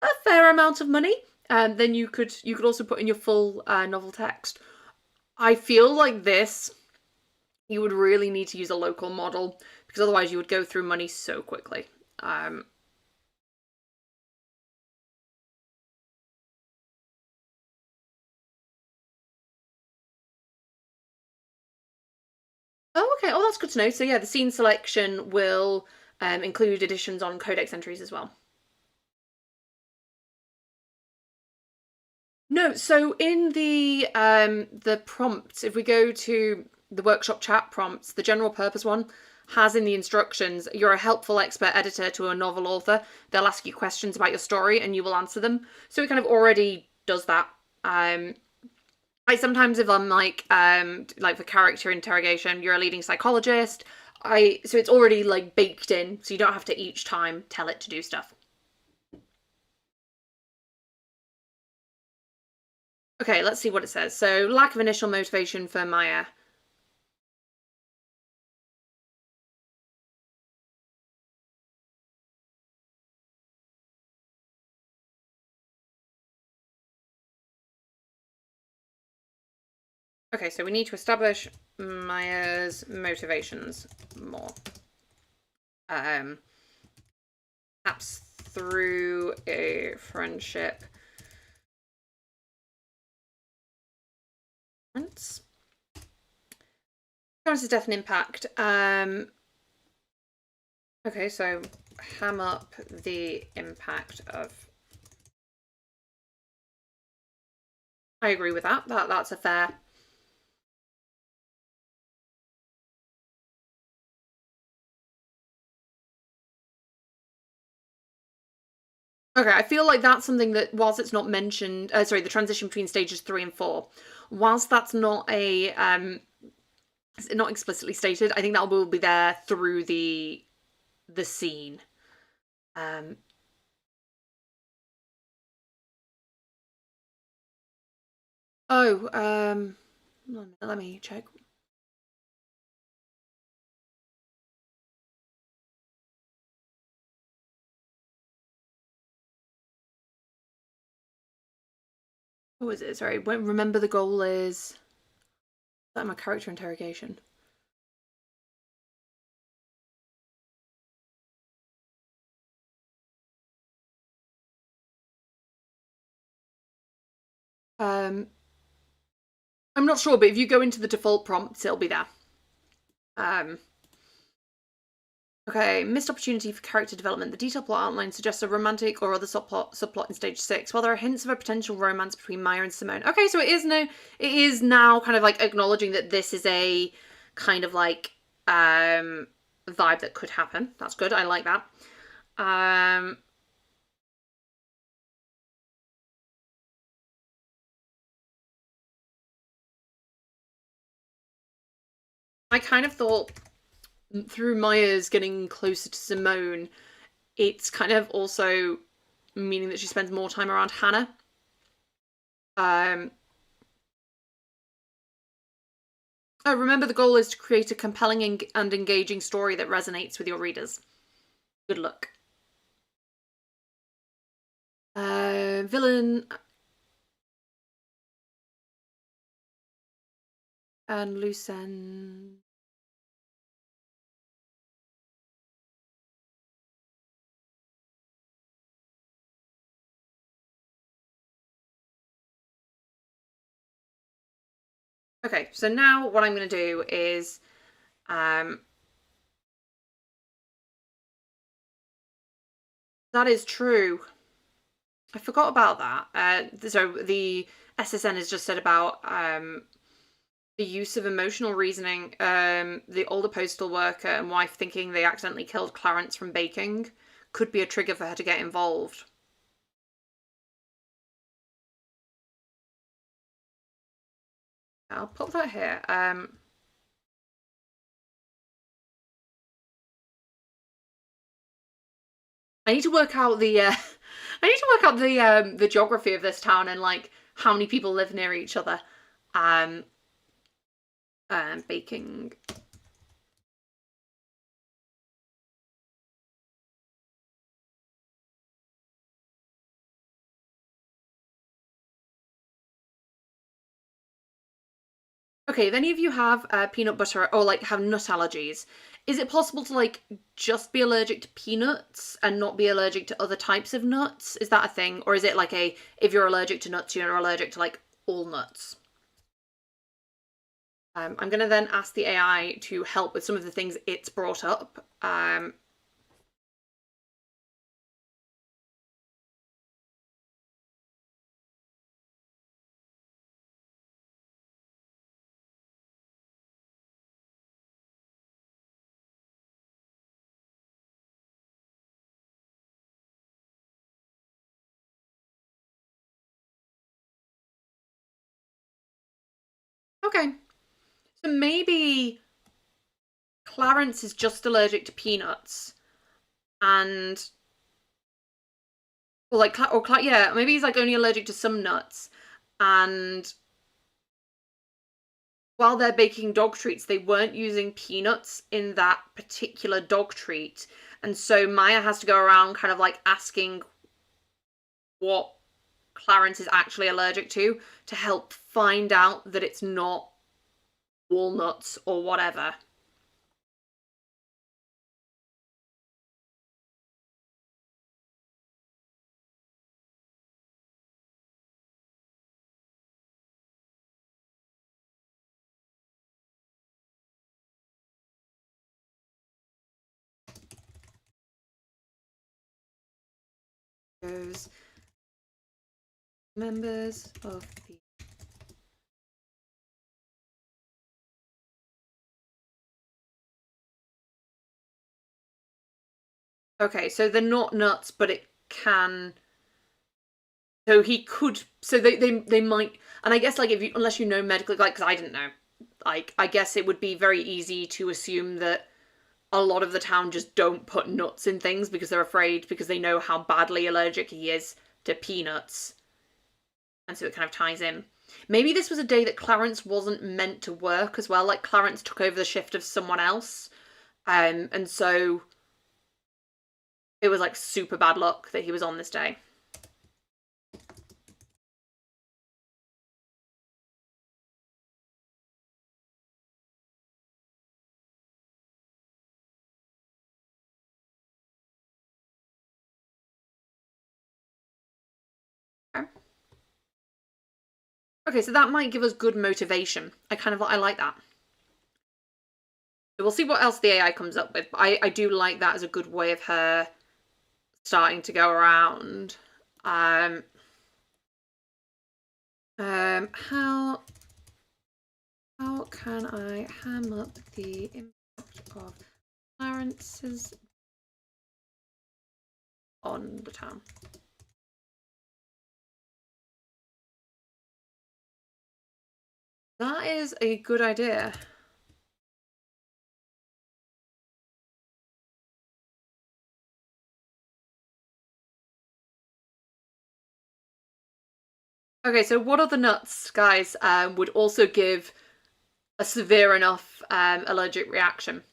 a fair amount of money, then you could also put in your full novel text. I feel like this, you would really need to use a local model, because otherwise you would go through money so quickly. Oh, okay. Oh, that's good to know. So yeah, the scene selection will include additions on codex entries as well. No, so in the prompts, if we go to the workshop chat prompts, the general purpose one has in the instructions, you're a helpful expert editor to a novel author. They'll ask you questions about your story and you will answer them. So it kind of already does that. Like sometimes if I'm like for character interrogation, you're a leading psychologist. So it's already like baked in, so you don't have to each time tell it to do stuff. Okay, let's see what it says. So lack of initial motivation for Maya. Okay, so we need to establish Maya's motivations more. Perhaps through a friendship. Parents' death and impact. Okay, so ham up the impact of. I agree with that. That's a fair. Okay, I feel like that's something that, whilst it's not mentioned, sorry, the transition between stages 3 and 4, whilst that's not not explicitly stated, I think that will be there through the scene. Oh, let me check. What was it? Sorry, remember the goal is that my character interrogation. I'm not sure, but if you go into the default prompts, it'll be there. Okay, missed opportunity for character development. The detailed plot outline suggests a romantic or other subplot in stage 6. While there are hints of a potential romance between Maya and Simone. Okay, so it is now kind of like acknowledging that this is a kind of like vibe that could happen. That's good. I like that. I kind of thought through Maya's getting closer to Simone, it's kind of also meaning that she spends more time around Hannah. Oh, remember the goal is to create a compelling and engaging story that resonates with your readers. Good luck. Villain and Lucen. Okay, so now what I'm going to do is that is true. I forgot about that. So the SSN has just said about the use of emotional reasoning. The older postal worker and wife thinking they accidentally killed Clarence from baking could be a trigger for her to get involved. I'll put that here. I need to work out the I need to work out the geography of this town and like how many people live near each other. Baking. Okay, if any of you have peanut butter or like have nut allergies, is it possible to like just be allergic to peanuts and not be allergic to other types of nuts? Is that a thing? Or is it like if you're allergic to nuts, you're allergic to like all nuts? I'm going to then ask the AI to help with some of the things it's brought up. Okay, so maybe Clarence is just allergic to peanuts, and yeah, maybe he's like only allergic to some nuts, and while they're baking dog treats, they weren't using peanuts in that particular dog treat, and so Maya has to go around kind of like asking what Clarence is actually allergic to help find out that it's not walnuts or whatever. Those members of the Okay, so they're not nuts, but it can. So he could. So they might. And I guess like if you unless you know medically, like because I didn't know, like I guess it would be very easy to assume that a lot of the town just don't put nuts in things because they're afraid because they know how badly allergic he is to peanuts, and so it kind of ties in. Maybe this was a day that Clarence wasn't meant to work as well. Like Clarence took over the shift of someone else, and so it was like super bad luck that he was on this day. Okay, so that might give us good motivation. I like that. So we'll see what else the AI comes up with. But I do like that as a good way of her starting to go around. How can I ham up the impact of Clarence's on the town? That is a good idea. Okay, so what other nuts, guys, would also give a severe enough allergic reaction?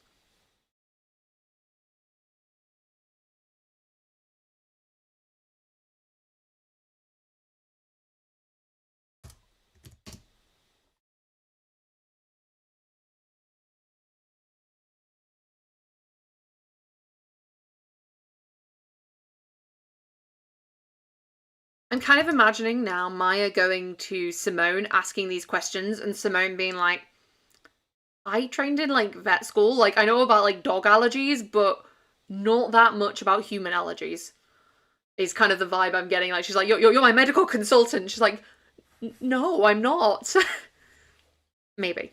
I'm kind of imagining now Maya going to Simone asking these questions and Simone being like, I trained in like vet school, like I know about like dog allergies, but not that much about human allergies. Is kind of the vibe I'm getting. Like she's like, you're my medical consultant. She's like, no, I'm not. Maybe.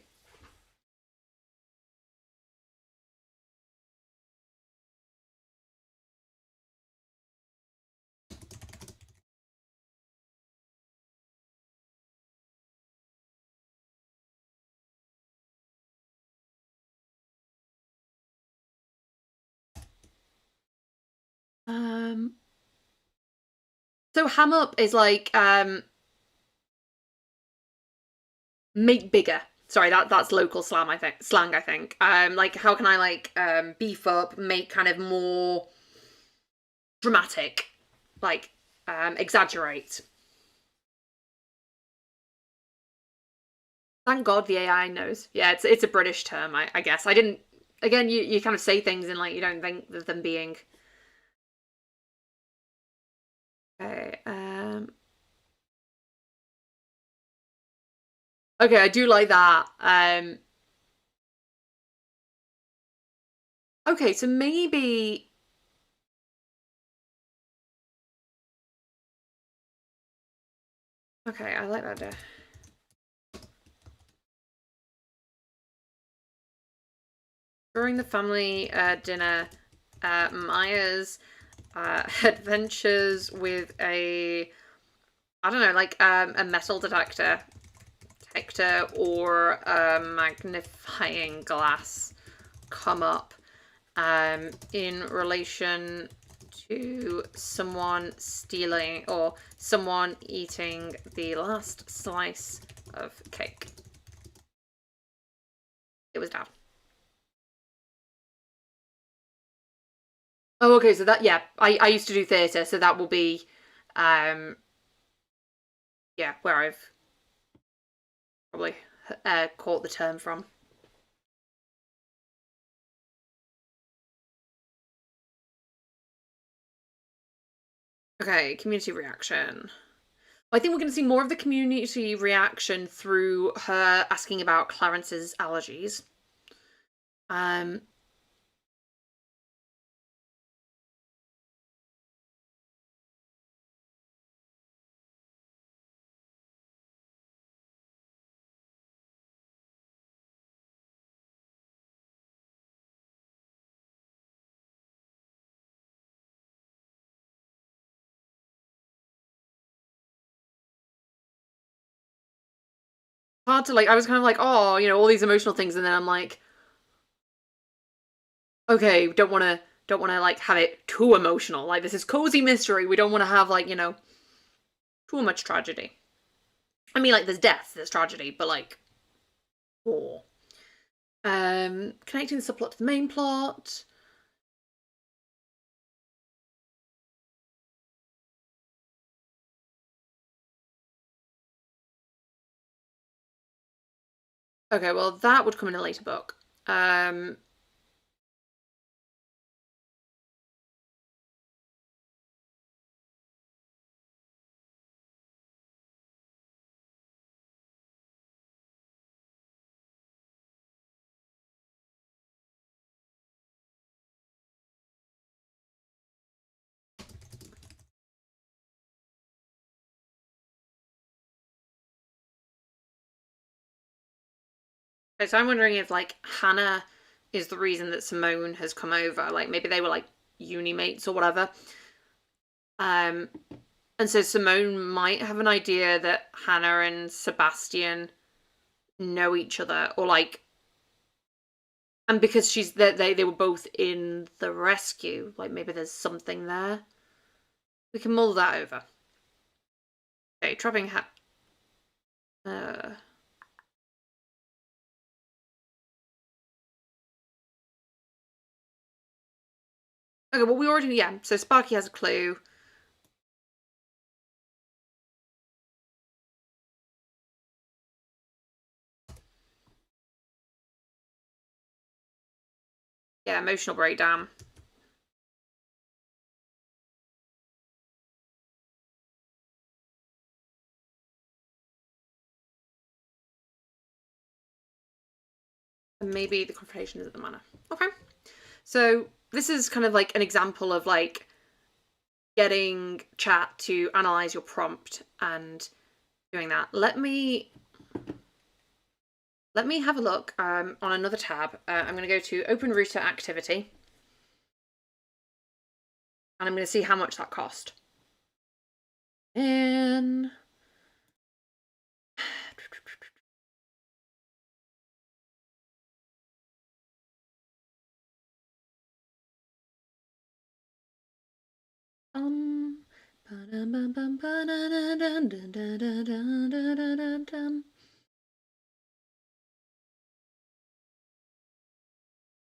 Um so ham up is like make bigger. Sorry, that's local slang, I think. Like how can I like beef up, make kind of more dramatic, like exaggerate. Thank God the AI knows. Yeah, it's a British term, I guess. I didn't. Again, you kind of say things and like you don't think of them being. Okay. Okay, I do like that. Okay, so maybe. Okay, I like that idea. During the family dinner, Maya's adventures with I don't know, like a metal detector or a magnifying glass come up in relation to someone stealing or someone eating the last slice of cake. It was Dad. Oh, okay, so that, yeah, I used to do theatre, so that will be, yeah, where I've probably caught the term from. Okay, community reaction. I think we're going to see more of the community reaction through her asking about Clarence's allergies. Um, hard to like. I was kind of like, oh, all these emotional things, and then I'm like, okay, don't want to like have it too emotional. Like this is cozy mystery. We don't want to have like too much tragedy. I mean, like there's death, there's tragedy, but like war. Connecting the subplot to the main plot. Okay, well that would come in a later book. So I'm wondering if like Hannah is the reason that Simone has come over. Like maybe they were like uni mates or whatever. Um, and so Simone might have an idea that Hannah and Sebastian know each other, or like, and because they were both in the rescue, like maybe there's something there. We can mull that over. Okay, trapping hat. Uh, okay, well we already So Sparky has a clue. Yeah, emotional breakdown. And maybe the confrontation is at the manor. Okay. So this is kind of like an example of like getting chat to analyze your prompt and doing that. Let me have a look on another tab. I'm going to go to Open Router Activity, and I'm going to see how much that cost. And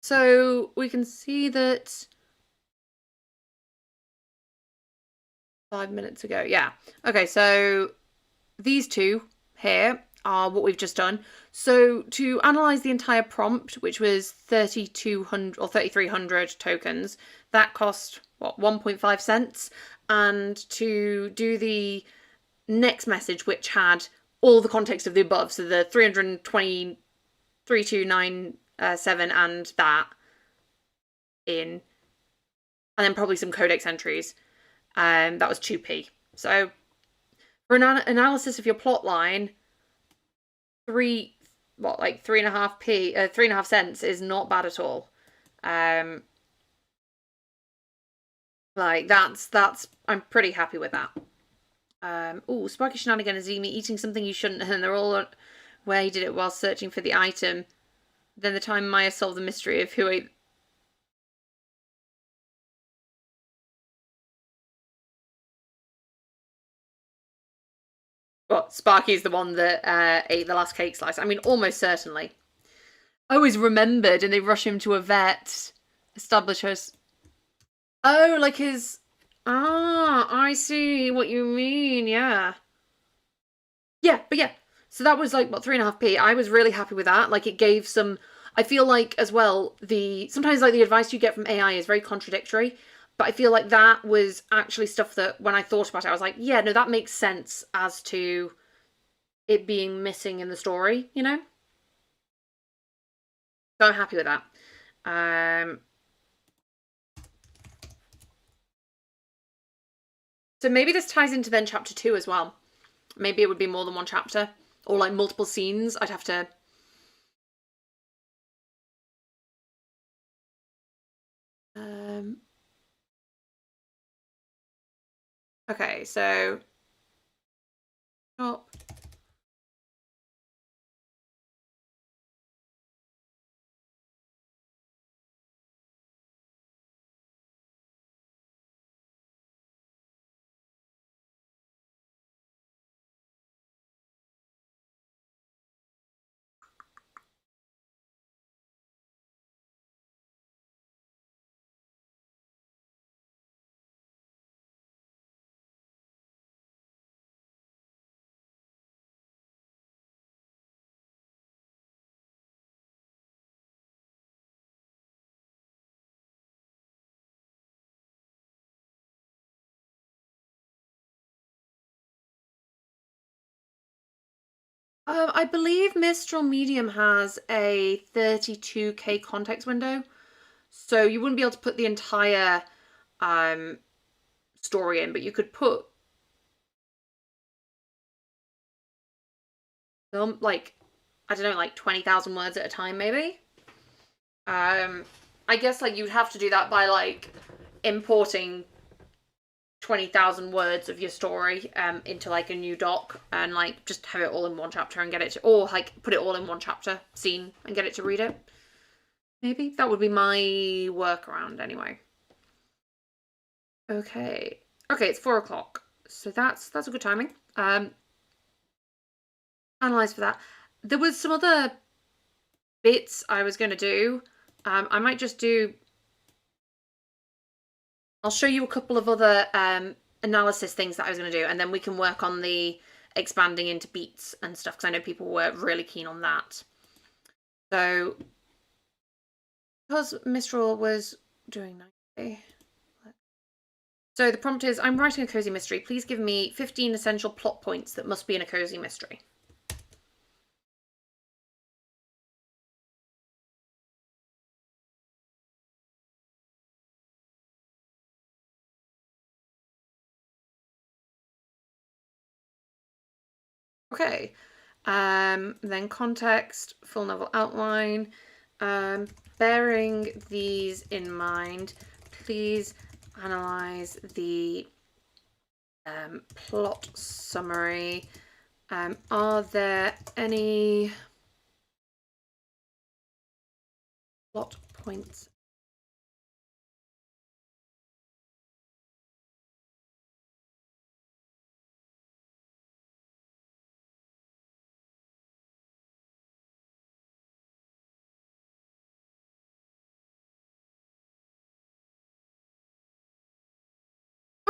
So we can see that 5 minutes ago. Yeah. Okay, so these two here are what we've just done. So to analyze the entire prompt, which was 3,200 or 3,300 tokens, that cost what, 1.5 cents. And to do the next message, which had all the context of the above, so the 320, 3297 and that in, and then probably some codex entries, that was 2p. So for an analysis of your plot line, 3.5 cents is not bad at all. Like that's I'm pretty happy with that. Oh, Sparky Shenanigan is me eating something you shouldn't, and they're all where he did it while searching for the item. Then the time Maya solved the mystery of who ate. Well, Sparky's the one that ate the last cake slice. I mean, almost certainly. I always remembered, and they rush him to a vet. Establish us. Oh, like his. Ah, I see what you mean. Yeah. Yeah, but yeah. So that was like what 3.5p. I was really happy with that. Like it gave some. I feel like as well sometimes like the advice you get from AI is very contradictory, but I feel like that was actually stuff that when I thought about it, I was like, yeah, no, that makes sense as to it being missing in the story. You know. So I'm happy with that. So maybe this ties into then chapter 2 as well. Maybe it would be more than one chapter or like multiple scenes. I'd have to. Okay, so top. I believe Mistral Medium has a 32k context window, so you wouldn't be able to put the entire story in, but you could put them like, I don't know, like 20,000 words at a time, maybe. I guess like you'd have to do that by like importing 20,000 words of your story into like a new doc and like just have it all in one chapter and get it to, or like put it all in one chapter scene and get it to read it. Maybe that would be my workaround anyway. Okay, it's 4 o'clock, so that's a good timing. Analyze for that. There was some other bits I was going to do. I might just do. I'll show you a couple of other analysis things that I was going to do, and then we can work on the expanding into beats and stuff, because I know people were really keen on that. So, because Mistral was doing 90. So the prompt is, I'm writing a cozy mystery. Please give me 15 essential plot points that must be in a cozy mystery. Okay, then context, full novel outline. Bearing these in mind, please analyze the plot summary. Are there any plot points?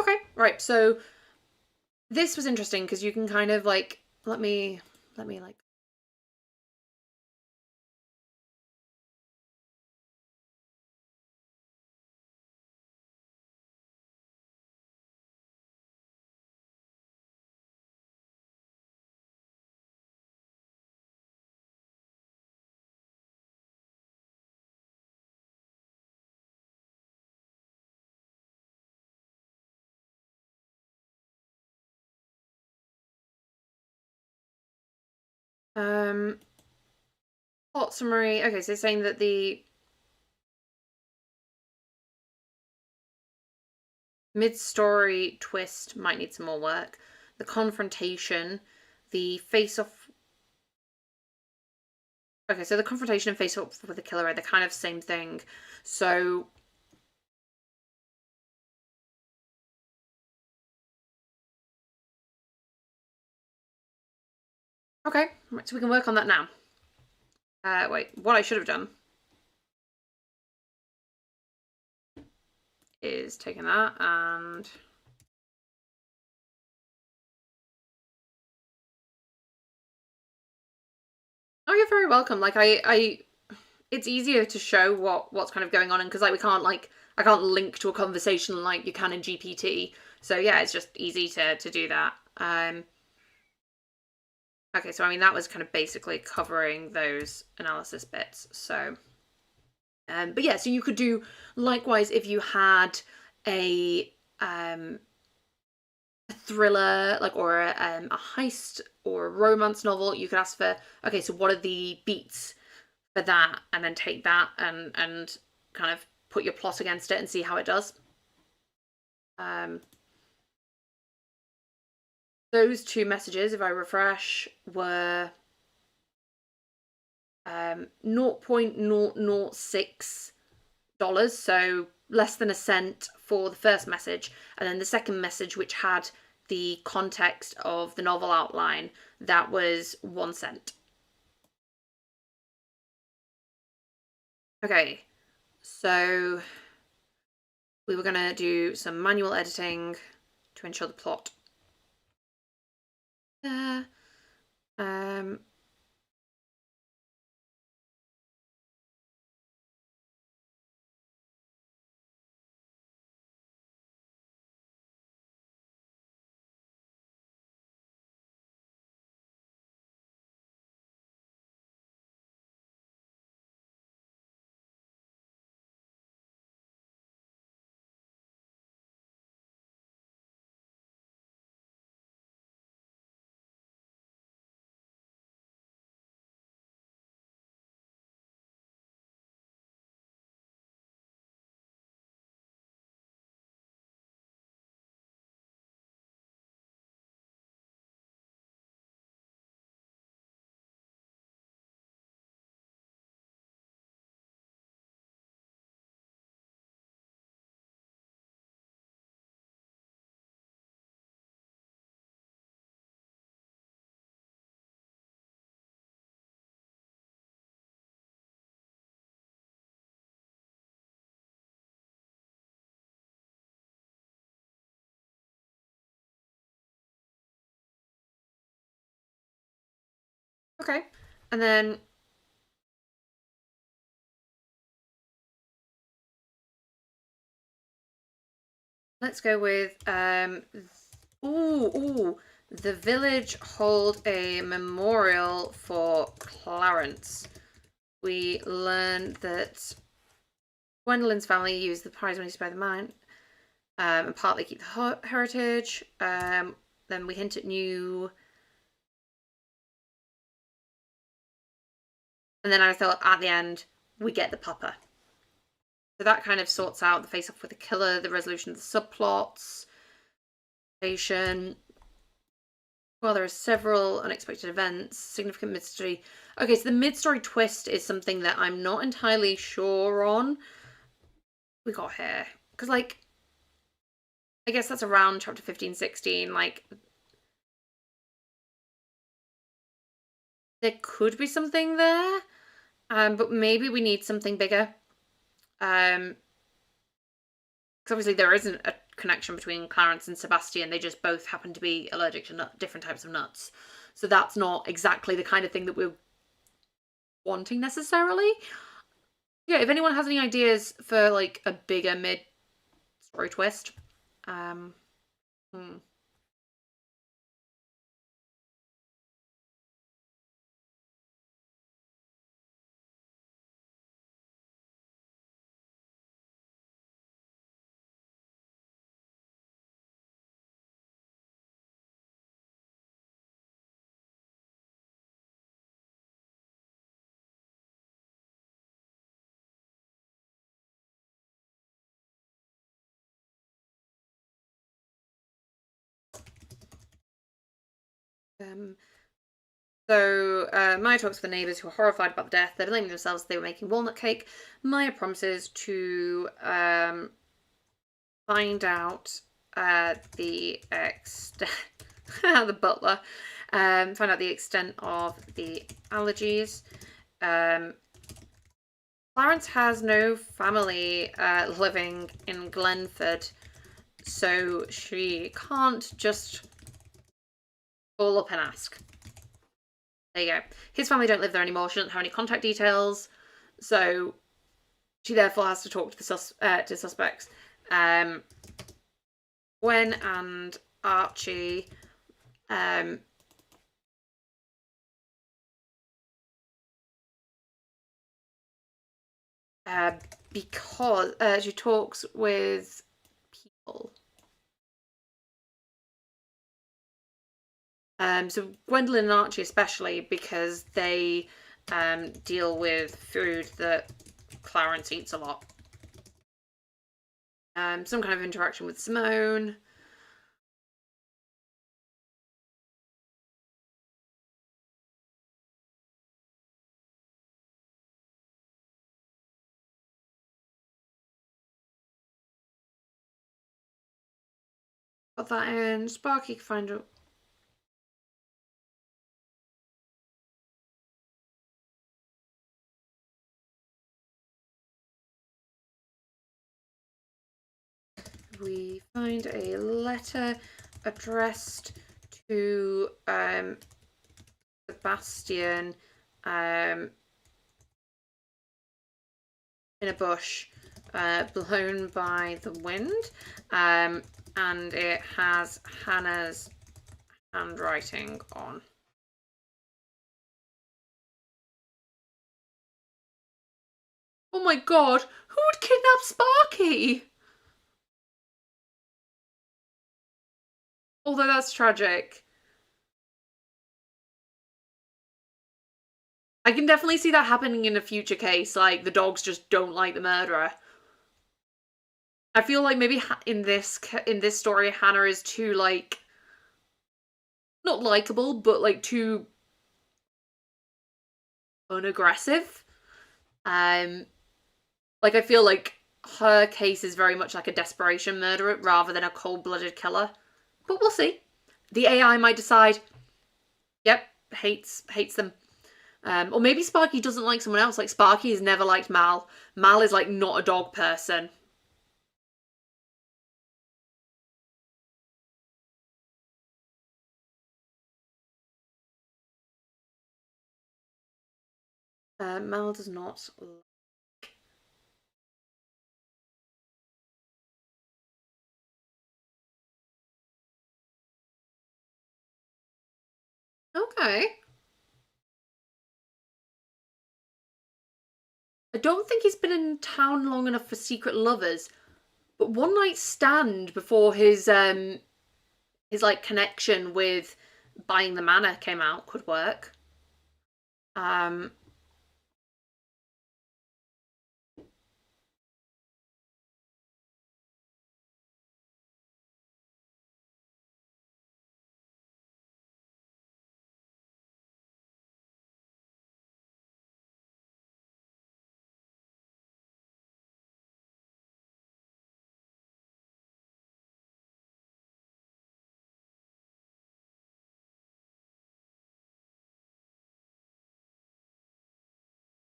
Okay, right. So this was interesting because you can kind of like, let me like, plot summary. Okay, so it's saying that the mid-story twist might need some more work. The confrontation, the face-off. Okay, so the confrontation and face-off with the killer are the kind of same thing. So okay, right, so we can work on that now. Wait, what I should have done is taken that and oh, you're very welcome. Like it's easier to show what's kind of going on, and because like we can't like I can't link to a conversation like you can in GPT. So yeah, it's just easy to do that. Okay, so I mean that was kind of basically covering those analysis bits. So, but yeah, so you could do likewise if you had a thriller like or a heist or a romance novel. You could ask for okay, so what are the beats for that, and then take that and kind of put your plot against it and see how it does. Those two messages, if I refresh, were 0.006 so less than a cent for the first message, and then the second message, which had the context of the novel outline, that was 1 cent. Okay, so we were going to do some manual editing to ensure the plot there. Okay, and then let's go with the village hold a memorial for Clarence. We learned that Gwendolyn's family used the prize money to buy the mine, and partly keep the heritage. Then we hint at new. And then I thought at the end, we get the pupper. So that kind of sorts out the face-off with the killer, the resolution of the subplots, well, there are several unexpected events, significant mid-story. Okay, so the mid-story twist is something that I'm not entirely sure on. We got here. Because, like, I guess that's around chapter 15, 16. Like, there could be something there. But maybe we need something bigger. Because obviously there isn't a connection between Clarence and Sebastian. They just both happen to be allergic to different types of nuts. So that's not exactly the kind of thing that we're wanting necessarily. Yeah, if anyone has any ideas for like a bigger mid story twist, hmm. Um, Maya talks with the neighbours who are horrified about the death. They're blaming themselves. They were making walnut cake. Maya promises to find out the extent. The butler. Find out the extent of the allergies. Clarence has no family living in Glenford, so she can't just call up and ask. There you go. His family don't live there anymore. She doesn't have any contact details, so she therefore has to talk to the suspects. Gwen and Archie because she talks with people. So Gwendolyn and Archie especially, because they deal with food that Clarence eats a lot. Some kind of interaction with Simone. Got that in. Sparky can find it. We find a letter addressed to Sebastian in a bush blown by the wind, and it has Hannah's handwriting on. Oh my god, who would kidnap Sparky? Although that's tragic. I can definitely see that happening in a future case, like the dogs just don't like the murderer. I feel like maybe in this story, Hannah is too, like, not likable, but like too unaggressive. Like I feel like her case is very much like a desperation murderer rather than a cold-blooded killer. But we'll see. The AI might decide, yep, hates them. Or maybe Sparky doesn't like someone else. Like Sparky has never liked Mal. Mal is like not a dog person. Mal does not. Okay. I don't think he's been in town long enough for secret lovers, but one night stand before his like connection with buying the manor came out could work. Um,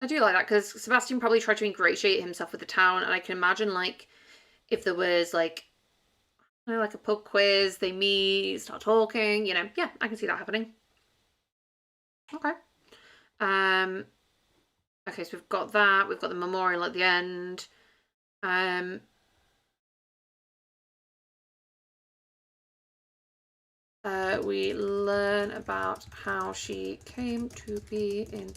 I do like that because Sebastian probably tried to ingratiate himself with the town, and I can imagine like if there was like, like a pub quiz, they meet, start talking, yeah, I can see that happening. Okay. Okay, so we've got that. We've got the memorial at the end. We learn about how she came to be in.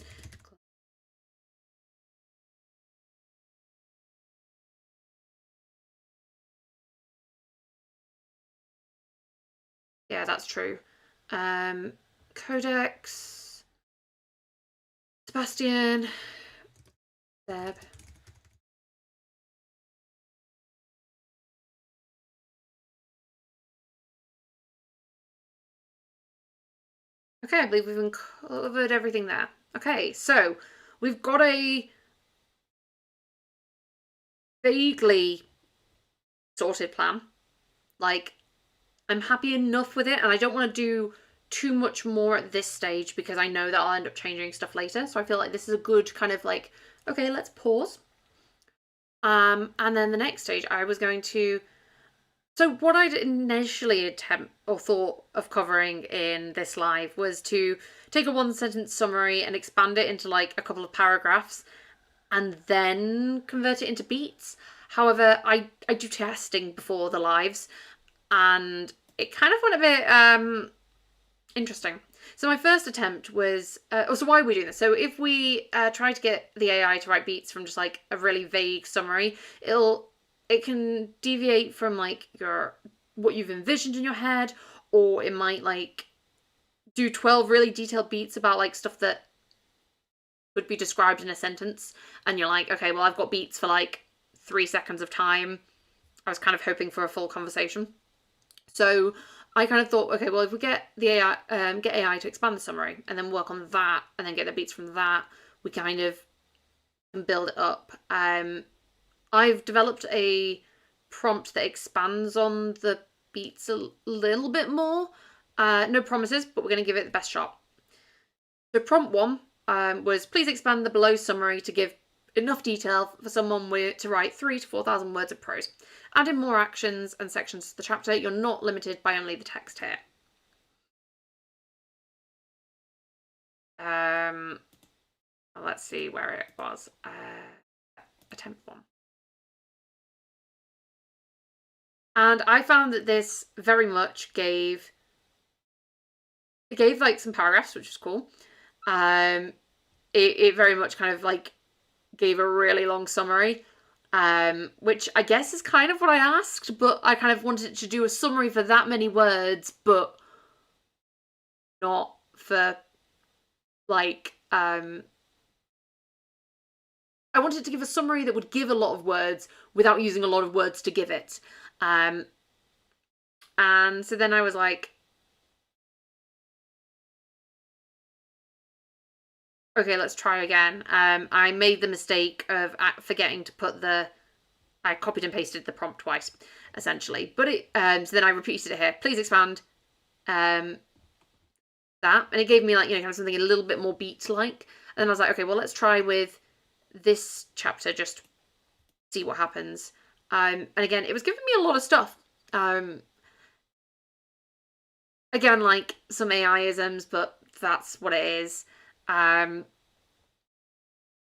Yeah, that's true. Codex. Sebastian. Seb. Okay, I believe we've covered everything there. Okay, so we've got a vaguely sorted plan. Like, I'm happy enough with it, and I don't want to do too much more at this stage because I know that I'll end up changing stuff later. So I feel like this is a good kind of like, okay, let's pause. And then the next stage, I was going to. So what I'd initially attempt or thought of covering in this live was to take a 1-sentence summary and expand it into like a couple of paragraphs and then convert it into beats. However, I do testing before the lives and it kind of went a bit interesting. So my first attempt was, so why are we doing this? So if we try to get the AI to write beats from just like a really vague summary, it can deviate from like what you've envisioned in your head, or it might like do 12 really detailed beats about like stuff that would be described in a sentence, and you're like, okay, well I've got beats for like 3 seconds of time. I was kind of hoping for a full conversation. So I kind of thought, okay, well if we get the AI, get AI to expand the summary and then work on that and then get the beats from that, we kind of can build it up. I've developed a prompt that expands on the beats a little bit more. No promises, but we're going to give it the best shot. So prompt 1 was please expand the below summary to give enough detail for someone to write 3,000 to 4,000 words of prose. Add in more actions and sections to the chapter. You're not limited by only the text here. Let's see where it was. Attempt 1. And I found that this very much gave like some paragraphs, which was cool. It very much kind of like gave a really long summary, which I guess is kind of what I asked, but I kind of wanted it to do a summary for that many words, but not for like I wanted to give a summary that would give a lot of words without using a lot of words to give it. And so then I was like, okay, let's try again. I made the mistake of forgetting to put I copied and pasted the prompt twice, essentially. But so then I repeated it here. Please expand that. And it gave me like, kind of something a little bit more beat-like. And then I was like, okay, well, let's try with this chapter, just see what happens. And again, it was giving me a lot of stuff. Again, like some AI-isms, but that's what it is. But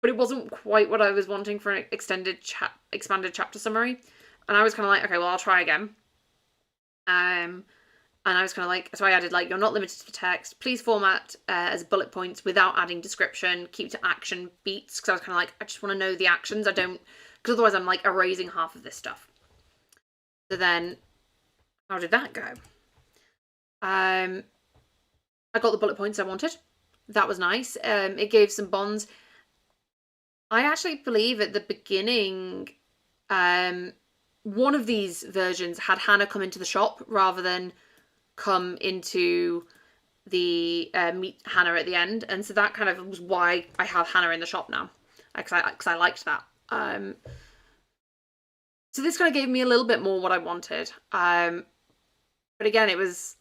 it wasn't quite what I was wanting for an expanded chapter summary. And I was kind of like, okay, well, I'll try again. And I was kind of like, so I added like, you're not limited to text. Please format as bullet points without adding description. Keep to action beats. Because I was kind of like, I just want to know the actions. I don't, because otherwise I'm like erasing half of this stuff. So then, how did that go? I got the bullet points I wanted. That was nice. It gave some bonds. I actually believe at the beginning, one of these versions had Hannah come into the shop rather than come into the meet Hannah at the end, and so that kind of was why I have Hannah in the shop now, because I liked that. So this kind of gave me a little bit more what I wanted, but again, it was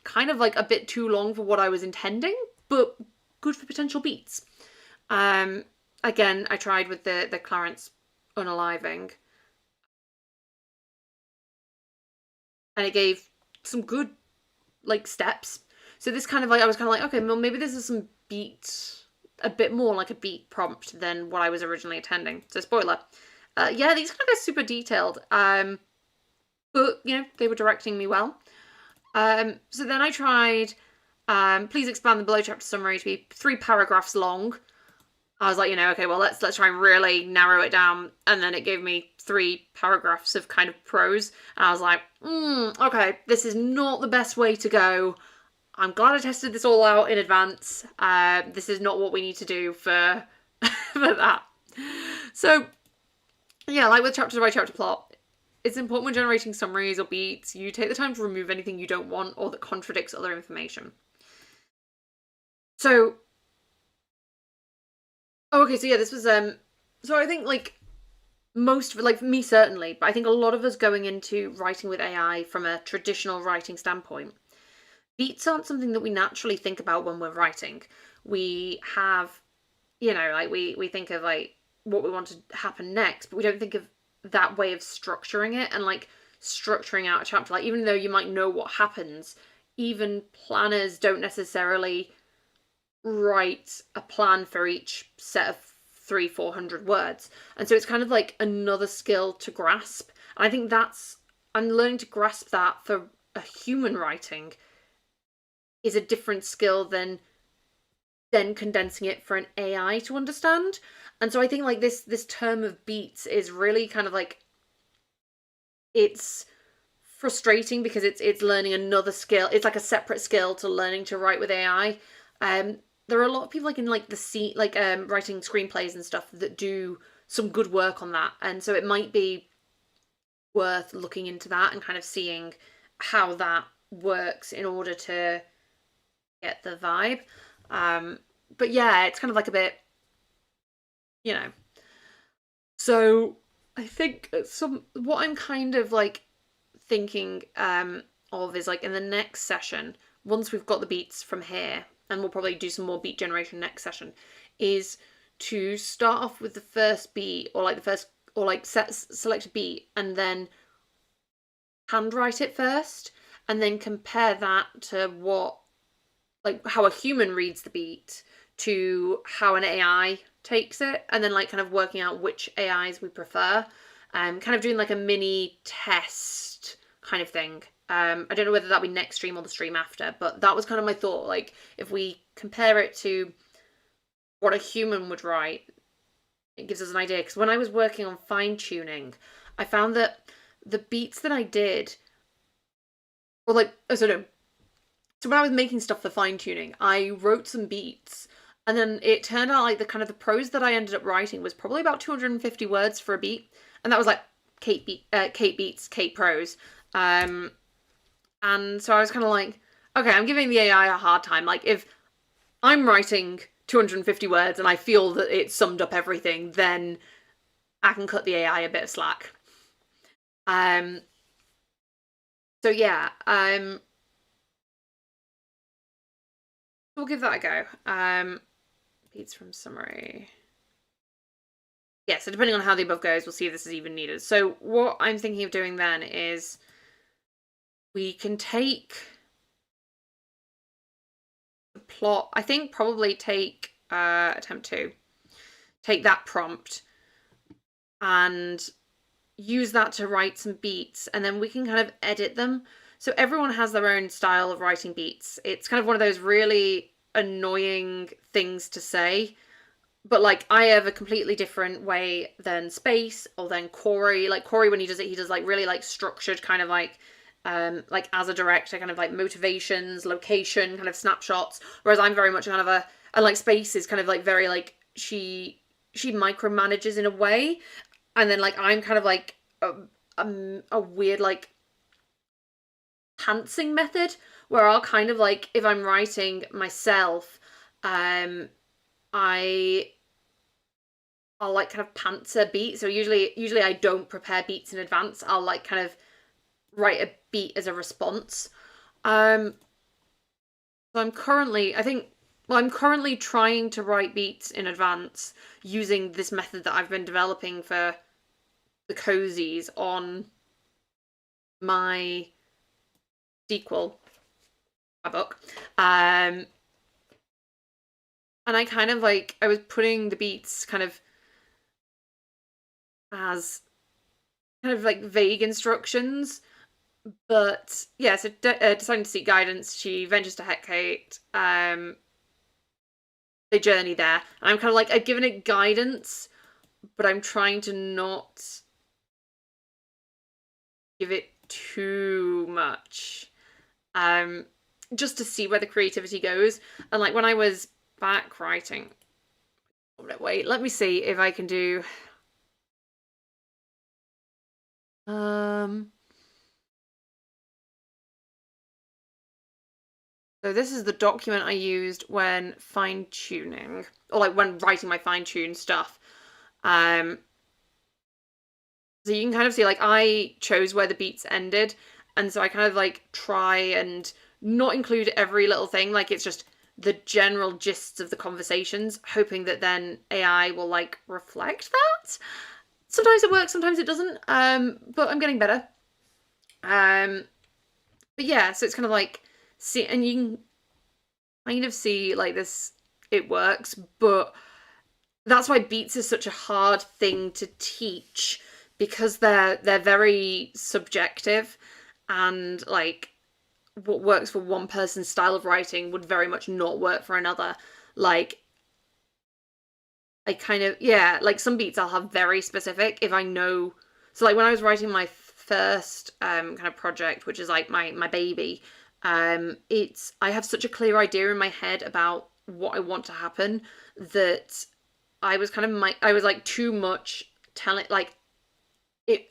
kind of like a bit too long for what I was intending, but good for potential beats. Again, I tried with the Clarence unaliving. and it gave some good like steps. So this kind of like, I was kind of like, okay, well, maybe this is some beat, a bit more like a beat prompt than what I was originally intending. So spoiler. Yeah, these kind of go super detailed. But, you know, they were directing me well. So then I tried, please expand the below chapter summary to be 3 paragraphs long. I was like, you know, okay, well, let's try and really narrow it down. And then it gave me 3 paragraphs of kind of prose. And I was like, okay, this is not the best way to go. I'm glad I tested this all out in advance. This is not what we need to do for, for that. So, yeah, like with chapter by chapter plot, it's important when generating summaries or beats, you take the time to remove anything you don't want or that contradicts other information. So, okay, so yeah, this was, so I think, like, most, like, me certainly, but I think a lot of us going into writing with AI from a traditional writing standpoint, beats aren't something that we naturally think about when we're writing. We have, you know, like, we think of, like, what we want to happen next, but we don't think of that way of structuring it and, like, structuring out a chapter. Like, even though you might know what happens, even planners don't necessarily write a plan for each set of 300-400 words, and so it's kind of like another skill to grasp. And I think that's, I'm learning to grasp that for a human writing is a different skill than then condensing it for an AI to understand. And so I think like this term of beats is really kind of like, it's frustrating because it's learning another skill. It's like a separate skill to learning to write with AI. There are a lot of people like in like the writing screenplays and stuff that do some good work on that, and so it might be worth looking into that and kind of seeing how that works in order to get the vibe. But yeah, it's kind of like a bit, you know. So I think what I'm kind of like thinking of is like in the next session, once we've got the beats from here, and we'll probably do some more beat generation next session, is to start off with the first beat or like the first or like select a beat and then handwrite it first and then compare that to what, like how a human reads the beat to how an AI takes it, and then like kind of working out which AIs we prefer, kind of doing like a mini test kind of thing. I don't know whether that'll be next stream or the stream after, but that was kind of my thought. Like, if we compare it to what a human would write, it gives us an idea. Because when I was working on fine-tuning, I found that the beats that I did, or like, so when I was making stuff for fine-tuning, I wrote some beats, and then it turned out like the kind of the prose that I ended up writing was probably about 250 words for a beat, and that was like Kate beats, Kate prose. And so I was kind of like, okay, I'm giving the AI a hard time. Like, if I'm writing 250 words and I feel that it summed up everything, then I can cut the AI a bit of slack. So yeah, we'll give that a go. Beats from summary. Yeah, so depending on how the above goes, we'll see if this is even needed. So what I'm thinking of doing then is we can take the plot, I think probably take, attempt to take that prompt and use that to write some beats, and then we can kind of edit them. So everyone has their own style of writing beats. It's kind of one of those really annoying things to say, but like I have a completely different way than Space or than Corey. Like Corey, when he does like really like structured kind of like as a director, kind of like motivations, location, kind of snapshots. Whereas I'm very much kind of and like Space is kind of like very like she micromanages in a way, and then like I'm kind of like a weird like pantsing method where I'll kind of like, if I'm writing myself, I'll like kind of pants a beat. So usually I don't prepare beats in advance. I'll like kind of write a beat as a response. So I'm currently trying to write beats in advance using this method that I've been developing for the cozies on my sequel, a book. And I kind of like, I was putting the beats kind of as kind of like vague instructions. But yeah, so deciding to seek guidance, she ventures to Hecate. They journey there. And I'm kind of like, I've given it guidance, but I'm trying to not give it too much. Just to see where the creativity goes. And like when I was back writing, wait, let me see if I can do so this is the document I used when fine-tuning, or like when writing my fine-tune stuff. So you can kind of see like I chose where the beats ended, and so I kind of like try and not include every little thing, like it's just the general gists of the conversations, hoping that then AI will like reflect that. Sometimes it works, sometimes it doesn't, but I'm getting better. But yeah, so it's kind of like, see, and you can kind of see like this, it works, but that's why beats is such a hard thing to teach, because they're very subjective, and like what works for one person's style of writing would very much not work for another. Like I kind of, yeah, like some beats I'll have very specific if I know. So like when I was writing my first kind of project, which is like my baby, it's, I have such a clear idea in my head about what I want to happen that I was kind of I was like too much telling, like it,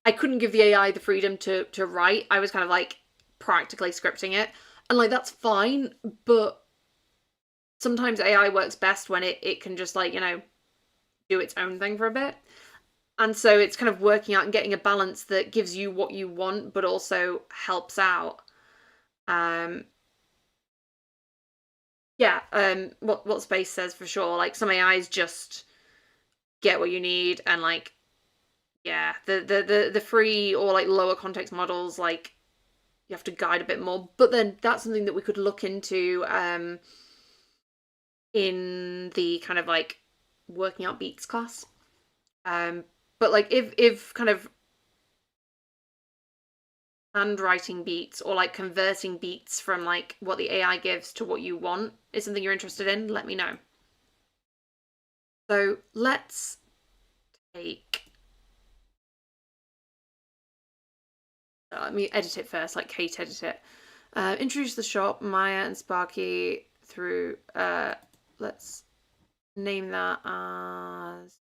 I couldn't give the AI the freedom to write. I was kind of like practically scripting it, and like that's fine, but sometimes AI works best when it can just like, you know, do its own thing for a bit. And so it's kind of working out and getting a balance that gives you what you want, but also helps out. Yeah, what Space says for sure. Like some AIs just get what you need, and like, yeah, the free or like lower context models, like you have to guide a bit more. But then that's something that we could look into in the kind of like working out beats class. But like if kind of handwriting beats or like converting beats from like what the AI gives to what you want is something you're interested in, let me know. So let's take, let me edit it first, like Kate edit it. Introduce the shop, Maya and Sparky through, let's name that as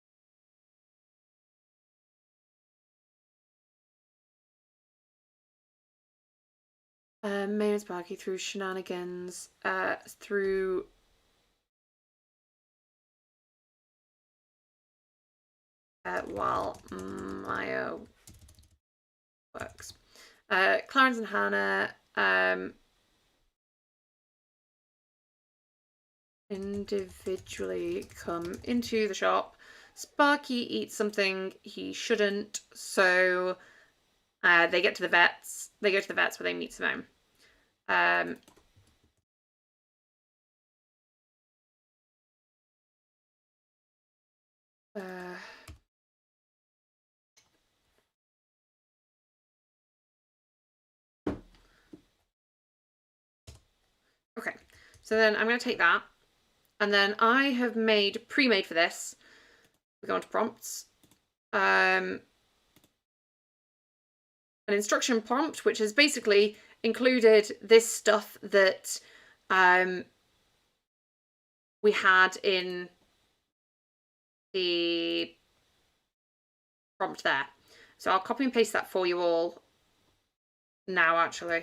Maya and Sparky through shenanigans, through while Maya works. Clarence and Hannah individually come into the shop. Sparky eats something he shouldn't, so they get to the vets. They go to the vets where they meet Simone. Okay, so then I'm going to take that, and then I have made, pre-made for this, we go on to prompts, an instruction prompt, which has basically included this stuff that we had in the prompt there. So I'll copy and paste that for you all now, actually.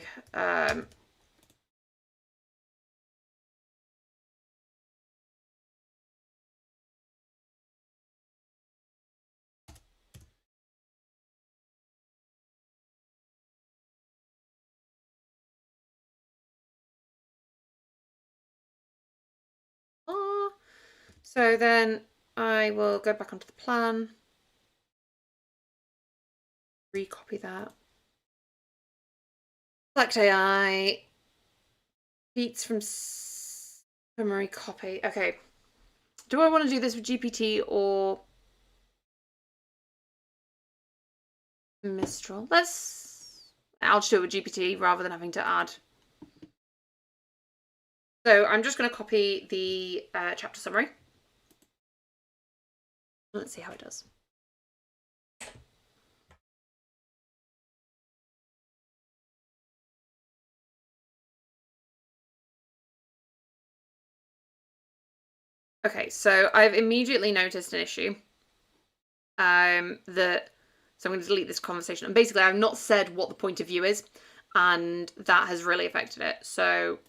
So then I will go back onto the plan, recopy that. Select AI. Beats from summary copy. Okay. Do I want to do this with GPT or Mistral? I'll just do it with GPT rather than having to add. So I'm just going to copy the chapter summary. Let's see how it does. Okay, so I've immediately noticed an issue. So I'm going to delete this conversation. And basically, I've not said what the point of view is, and that has really affected it. So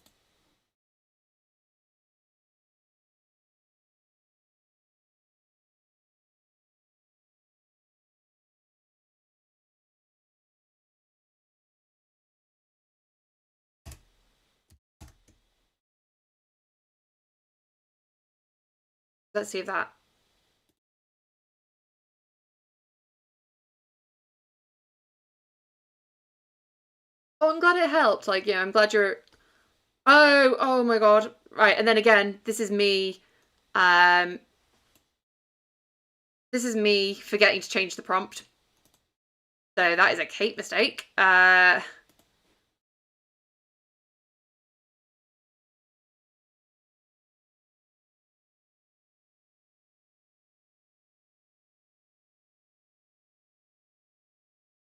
let's see if that. Oh, I'm glad it helped. Like, yeah, I'm glad you're. Oh my god. Right, and then again, this is me. This is me forgetting to change the prompt. So that is a Kate mistake.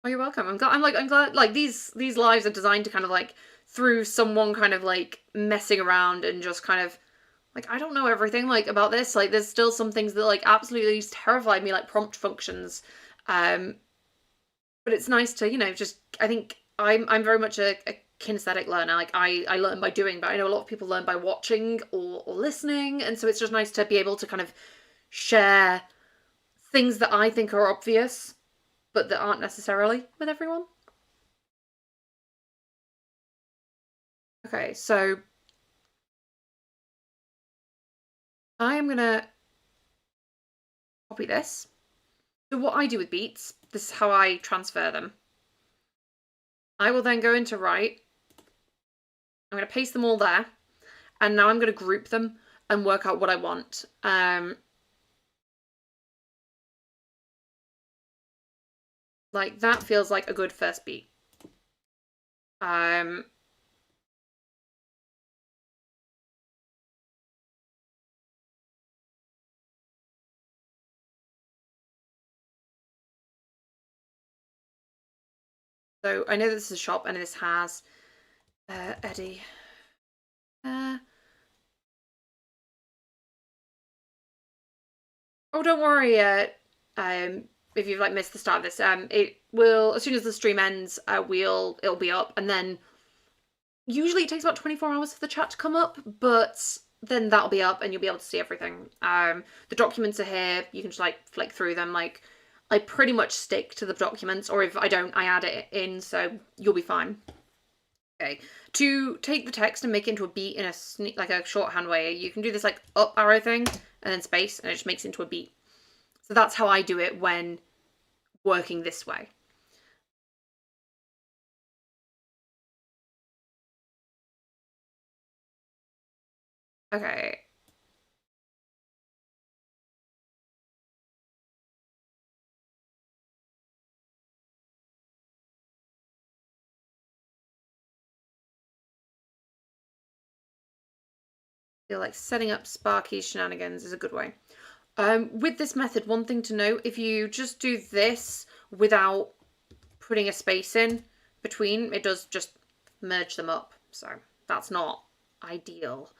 Oh, you're welcome. I'm glad. Like these lives are designed to kind of like through someone kind of like messing around and just kind of like I don't know everything like about this. Like there's still some things that like absolutely terrified me, like prompt functions. Um, but it's nice to just I think I'm very much a kinesthetic learner. Like I learn by doing, but I know a lot of people learn by watching or listening, and so it's just nice to be able to kind of share things that I think are obvious but that aren't necessarily with everyone. Okay, so I am gonna copy this. So what I do with beats, this is how I transfer them. I will then go into write. I'm gonna paste them all there, and now I'm gonna group them and work out what I want. Like that feels like a good first beat. Um, so I know this is a shop and this has Eddie. Oh, don't worry. If you've like missed the start of this, it will as soon as the stream ends, it'll be up, and then usually it takes about 24 hours for the chat to come up, but then that'll be up and you'll be able to see everything. The documents are here. You can just like flick through them. Like I pretty much stick to the documents, or if I don't, I add it in, so you'll be fine. Okay. To take the text and make it into a beat in like a shorthand way, you can do this like up arrow thing and then space, and it just makes it into a beat. So that's how I do it when working this way. Okay. I feel like setting up Sparky's shenanigans is a good way. With this method, one thing to note, if you just do this without putting a space in between, it does just merge them up. So that's not ideal.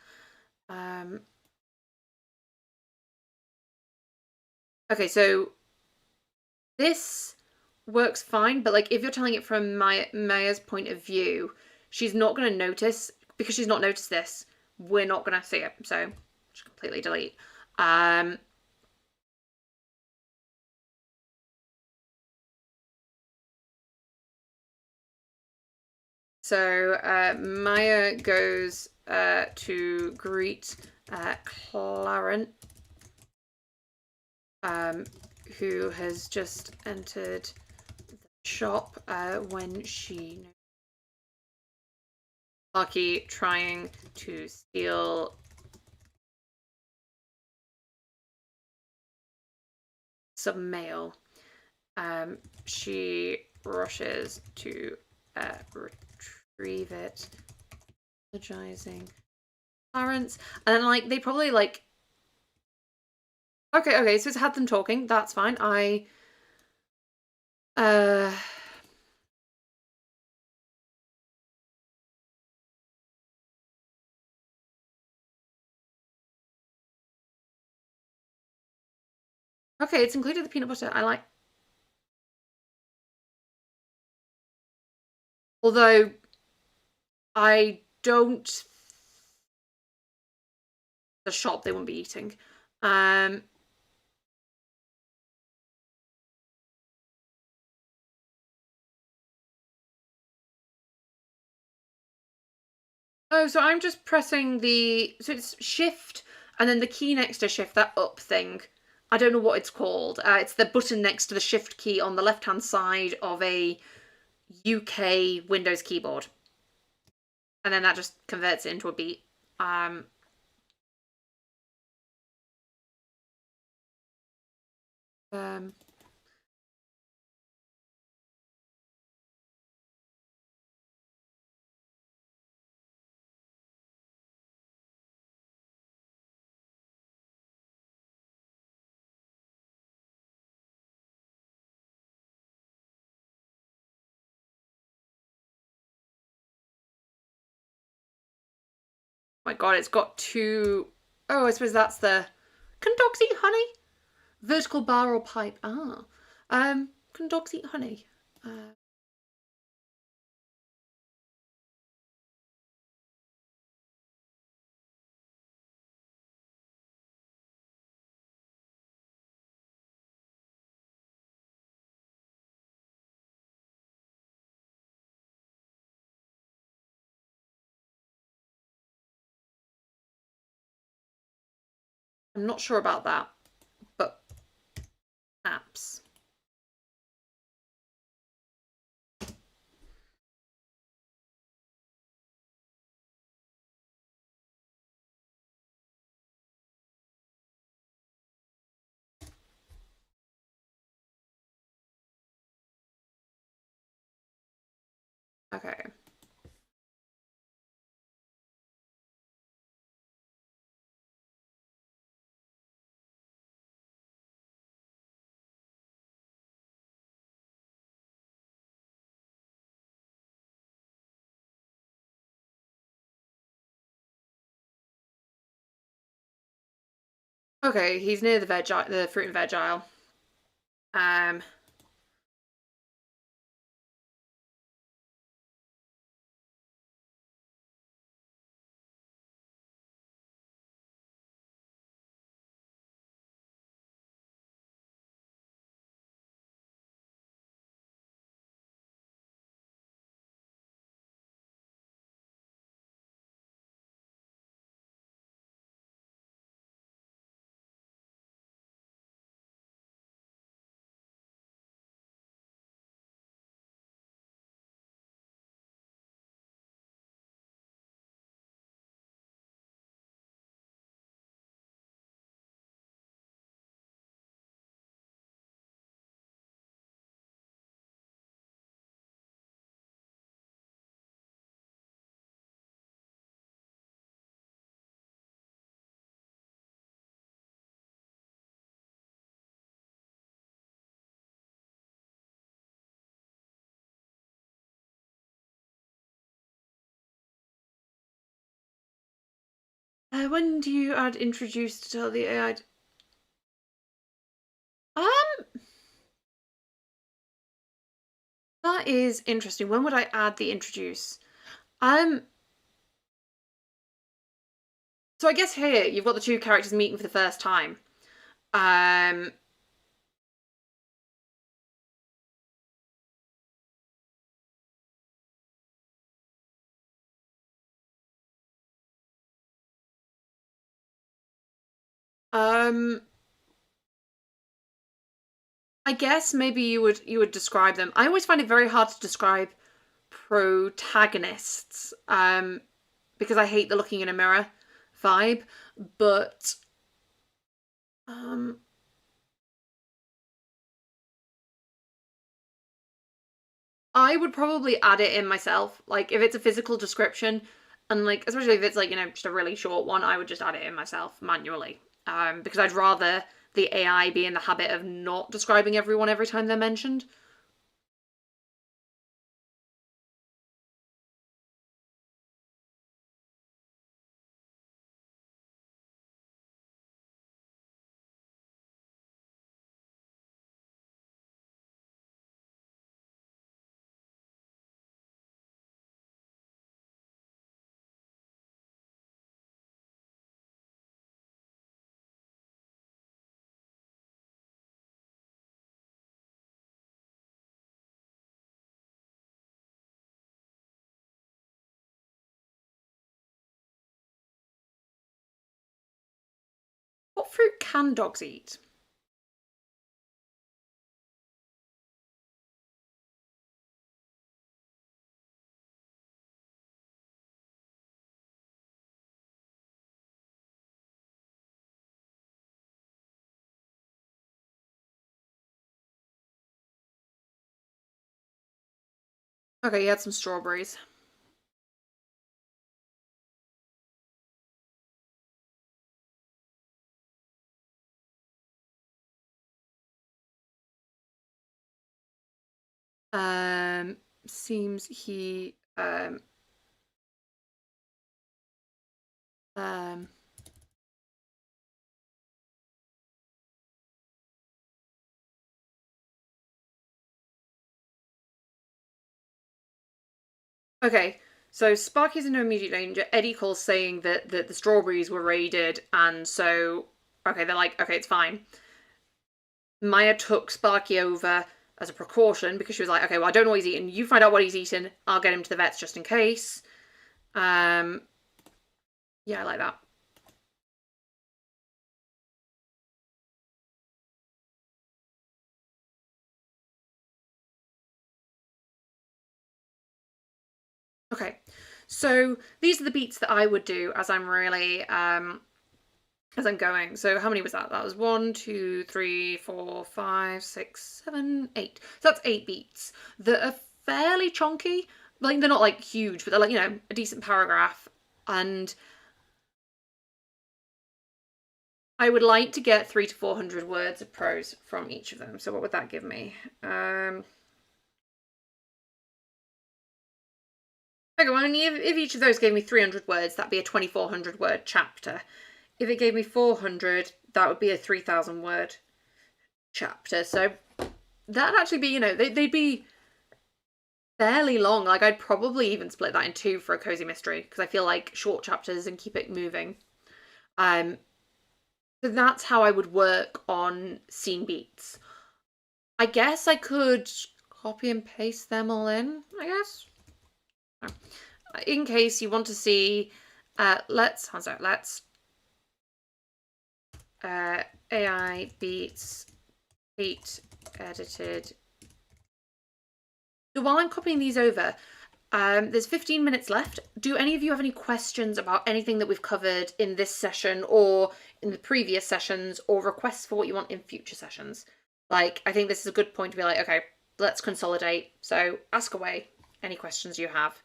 Okay, so this works fine, but like if you're telling it from Maya's point of view, she's not going to notice, because she's not noticed this, we're not going to see it. So just completely delete. So Maya goes to greet Clarence, who has just entered the shop when she Lucky trying to steal some mail. She rushes to retrieve it, apologizing. Clarence, and then like they probably like. Okay, so it's had them talking. That's fine. Okay, it's included the peanut butter. I like. Although I don't. The shop they won't be eating. Oh, so I'm just pressing the. So it's shift and then the key next to shift, that up thing. I don't know what it's called. It's the button next to the shift key on the left-hand side of a UK Windows keyboard. And then that just converts it into a beat. My god, it's got two. Oh, I suppose that's the. Can dogs eat honey? Vertical bar or pipe? Ah. Can dogs eat honey? I'm not sure about that, but apps. Okay. Okay, he's near the fruit and veg aisle. When do you add introduce to tell the AI? That is interesting. When would I add the introduce? So I guess here you've got the two characters meeting for the first time. I guess maybe you would describe them. I always find it very hard to describe protagonists, because I hate the looking in a mirror vibe, but I would probably add it in myself. Like, if it's a physical description, and like, especially if it's like, you know, just a really short one, I would just add it in myself manually. Because I'd rather the AI be in the habit of not describing everyone every time they're mentioned. What fruit can dogs eat? Okay, you had some strawberries. Um, Seems he um Okay, so Sparky's in no immediate danger. Eddie calls saying that the strawberries were raided, and so okay, they're like, okay, it's fine. Maya took Sparky over as a precaution because she was like, okay, well, I don't know what he's eating. You find out what he's eating. I'll get him to the vets just in case. Yeah, I like that. Okay, so these are the beats that I would do as I'm really as I'm going. So how many was that? That was 1, 2, 3, 4, 5, 6, 7, 8. So that's 8 beats that are fairly chunky. Like, they're not like huge, but they're like, you know, a decent paragraph. And I would like to get 300 to 400 words of prose from each of them. So what would that give me? Okay, well, I mean, if each of those gave me 300 words, that'd be a 2,400 word chapter. If it gave me 400, that would be a 3,000 word chapter. So that'd actually be, you know, they'd be fairly long. Like, I'd probably even split that in two for a cozy mystery because I feel like short chapters and keep it moving. Um, so that's how I would work on scene beats. I guess I could copy and paste them all in, I guess. In case you want to see, let's AI beats Kate edited. So while I'm copying these over, there's 15 minutes left. Do any of you have any questions about anything that we've covered in this session or in the previous sessions, or requests for what you want in future sessions? Like, I think this is a good point to be like, okay, let's consolidate. So ask away any questions you have.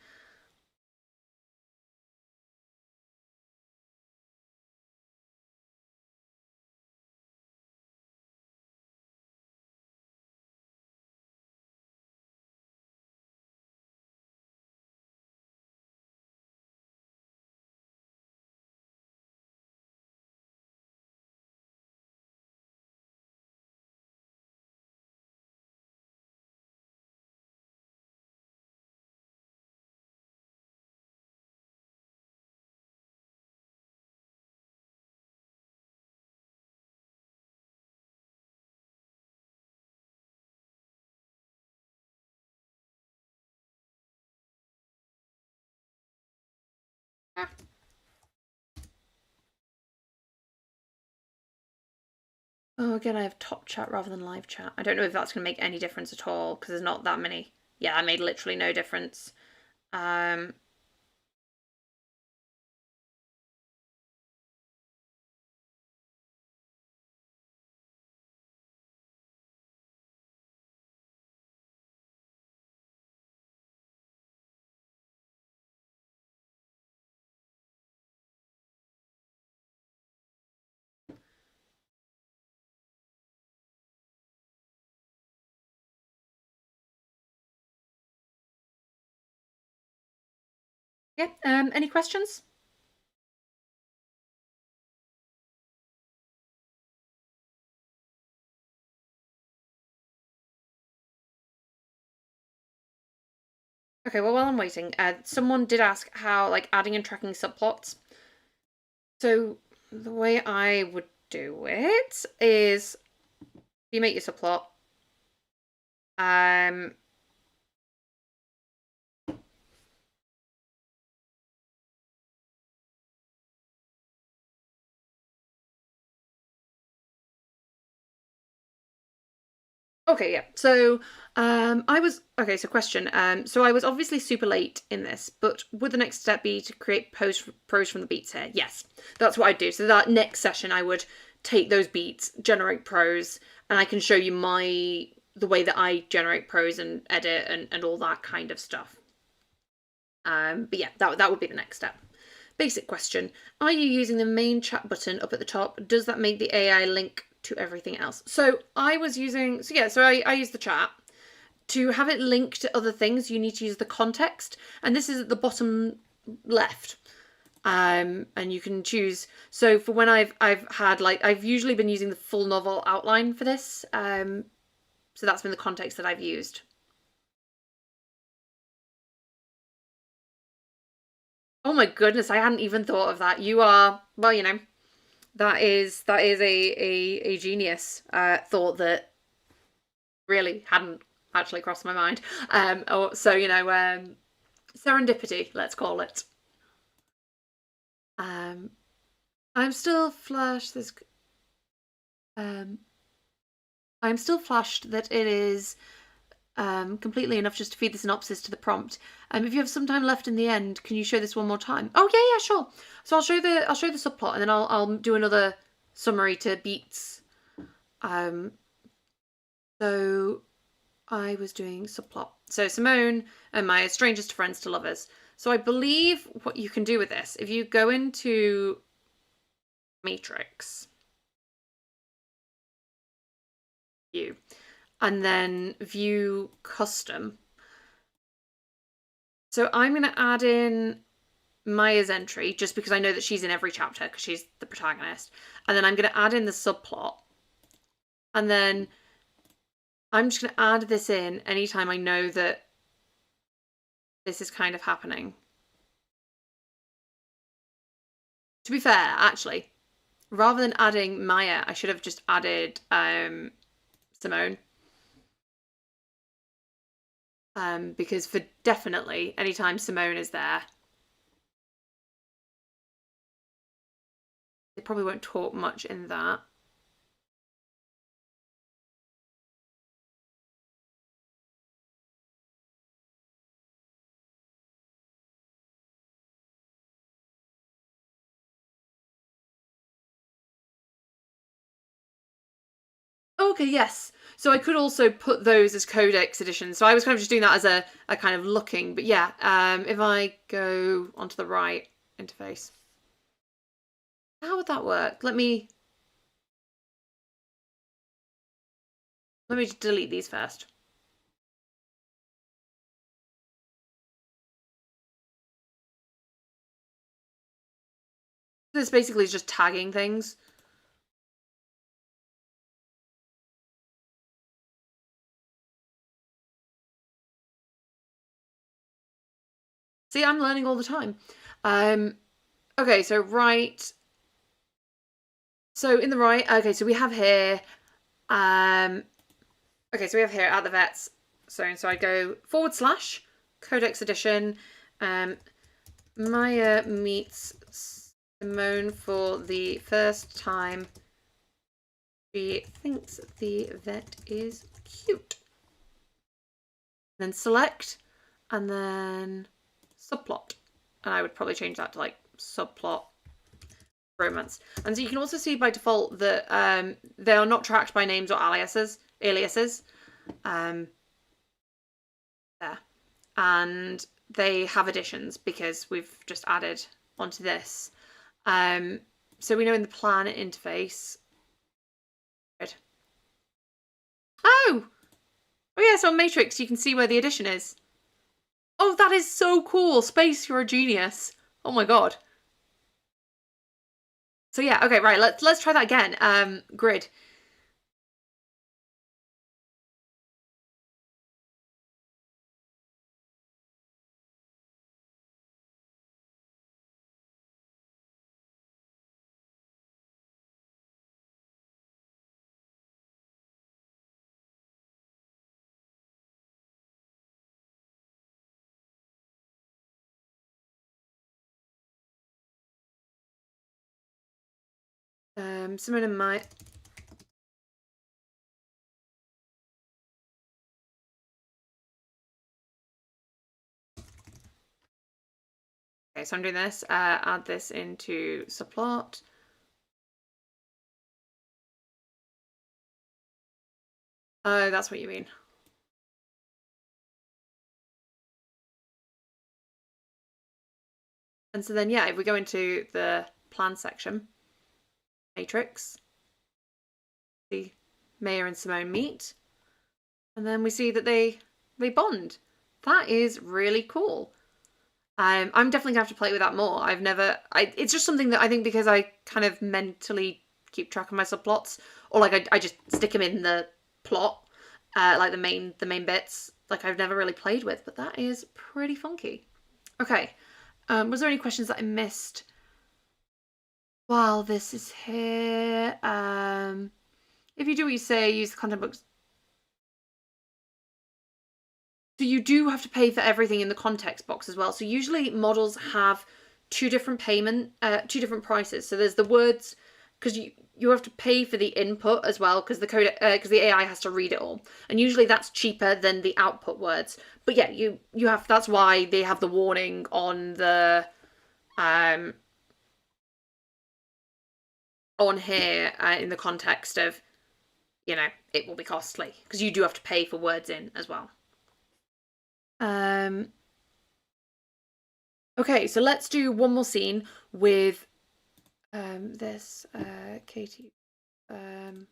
Oh, again, I have top chat rather than live chat. I don't know if that's going to make any difference at all because there's not that many Yeah, that made literally no difference. Yeah, any questions? Okay, well, while I'm waiting, someone did ask how, like, adding and tracking subplots. So the way I would do it is you make your subplot. Okay, yeah. So I was okay, so question. So I was obviously super late in this, but would the next step be to create prose from the beats here? Yes. That's what I'd do. So that next session I would take those beats, generate prose, and I can show you the way that I generate prose and edit and all that kind of stuff. But yeah, that would be the next step. Basic question. Are you using the main chat button up at the top? Does that make the AI link to everything else? So I was using, so I use the chat. To have it link to other things, you need to use the context. And this is at the bottom left. And you can choose. So for when I've had, like, I've usually been using the full novel outline for this. So that's been the context that I've used. Oh my goodness, I hadn't even thought of that. You are, well, you know, that is a genius thought that really hadn't actually crossed my mind. So you know, serendipity, let's call it. Um, I'm still flashed. Um, I'm still flashed that it is completely enough just to feed the synopsis to the prompt. If you have some time left in the end, can you show this one more time? Oh yeah, sure. So I'll show the subplot, and then I'll do another summary to beats. So I was doing subplot. So Simone and my strangest friends to lovers. So I believe what you can do with this, if you go into Matrix view and then view custom. So I'm going to add in Maya's entry just because I know that she's in every chapter because she's the protagonist. And then I'm going to add in the subplot. And then I'm just going to add this in anytime I know that this is kind of happening. To be fair, actually, rather than adding Maya, I should have just added Simone. Because for definitely, anytime Simone is there, they probably won't talk much in that. Okay, yes. So I could also put those as codex editions. So I was kind of just doing that as a kind of looking. But yeah, if I go onto the right interface, how would that work? Let me just delete these first. This basically is just tagging things. See, I'm learning all the time. Okay, so right. So in the right, okay, so we have here, okay, so we have here at the vets. So I go / codex edition, Maya meets Simone for the first time. She thinks the vet is cute. then select, and then subplot. And I would probably change that to like subplot romance. And so you can also see by default that they are not tracked by names or aliases. There. And they have additions because we've just added onto this. So we know in the plan interface. Good. Oh! Oh yeah, so on Matrix you can see where the addition is. Oh, that is so cool. Space, you're a genius. Oh my god. So yeah, okay, right, let's try that again. Grid. Someone in my... Okay, so I'm doing this. Add this into subplot. Oh, that's what you mean. And so then, yeah, if we go into the plan section, Matrix, see Maya and Simone meet, and then we see that they bond. That is really cool. I'm definitely gonna have to play with that more. It's just something that I think because I kind of mentally keep track of my subplots, or like I just stick them in the plot, like the main bits. Like I've never really played with, but that is pretty funky. Okay, was there any questions that I missed while this is here? If you do what you say, use the content books. So you do have to pay for everything in the context box as well. So usually models have two different prices. So there's the words, because you have to pay for the input as well, because the AI has to read it all, and usually that's cheaper than the output words. But yeah, you have, that's why they have the warning on the on here in the context of, you know, it will be costly, because you do have to pay for words in as well. Okay, so let's do one more scene with this Katie plan.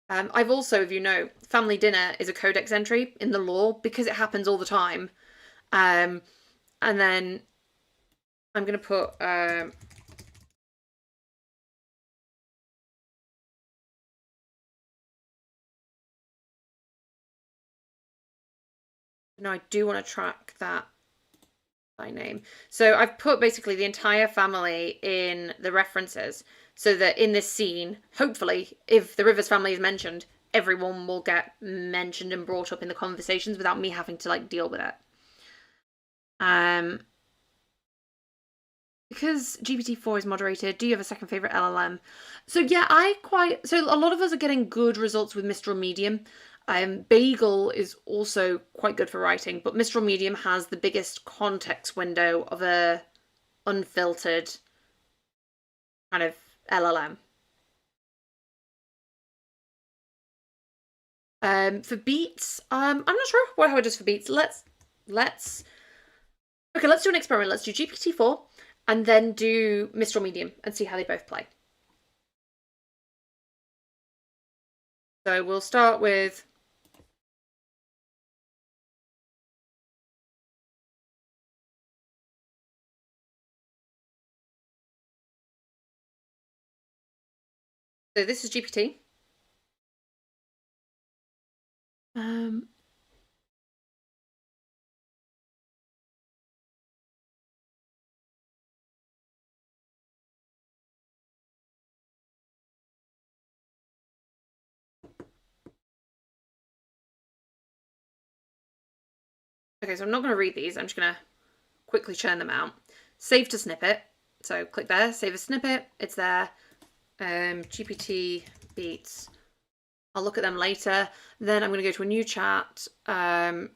I've also, if you know, family dinner is a codex entry in the lore because it happens all the time. And then I'm going to put no, I do want to track that by name. So I've put basically the entire family in the references so that in this scene, hopefully, if the Rivers family is mentioned, everyone will get mentioned and brought up in the conversations without me having to like deal with it. Because GPT-4 is moderated, do you have a second favorite LLM? So yeah, so a lot of us are getting good results with Mistral Medium. Bagel is also quite good for writing, but Mistral Medium has the biggest context window of a unfiltered kind of LLM. For beats, I'm not sure how it does for beats. Let's okay, let's do an experiment. Let's do GPT-4 and then do Mistral Medium and see how they both play. So we'll start with so this is GPT. Okay, so I'm not going to read these. I'm just going to quickly churn them out. Save to snippet. So click there, save a snippet, it's there. GPT beats. I'll look at them later. Then I'm going to go to a new chat. Edit.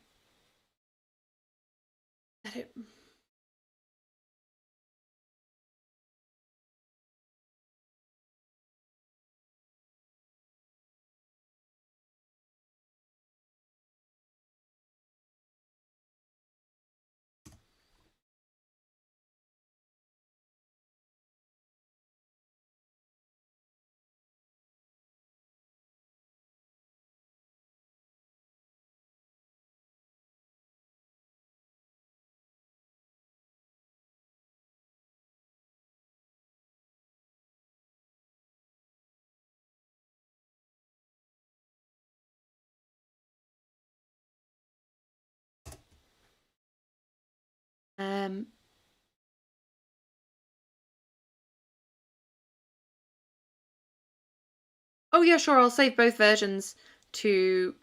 Oh yeah, sure, I'll save both versions to...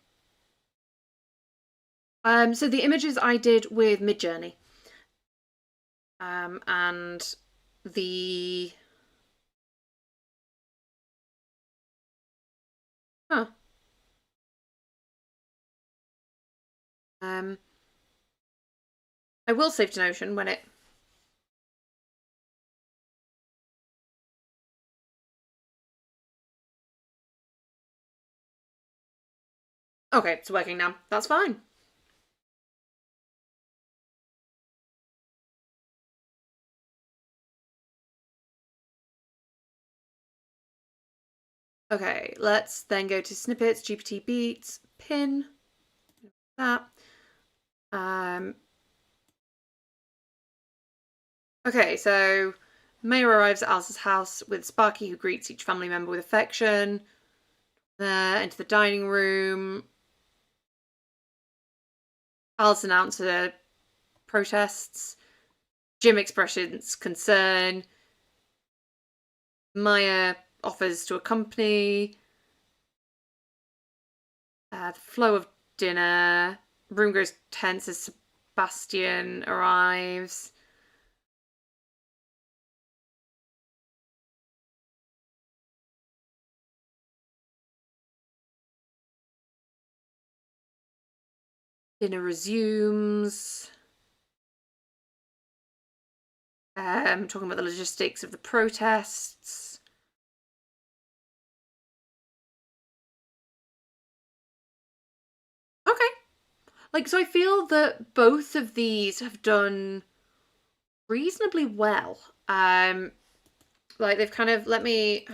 so the images I did with Midjourney. And the... Huh. I will save to Notion when it... Okay, it's working now. That's fine. Okay, let's then go to snippets, GPT beats, pin, that. Okay, so Mayor arrives at Alice's house with Sparky, who greets each family member with affection. There, into the dining room. Alice announces her protests. Jim expresses concern. Maya offers to accompany. The flow of dinner. Room goes tense as Sebastian arrives. Dinner resumes. Talking about the logistics of the protests. Okay. Like, so I feel that both of these have done reasonably well. Like, they've kind of let me...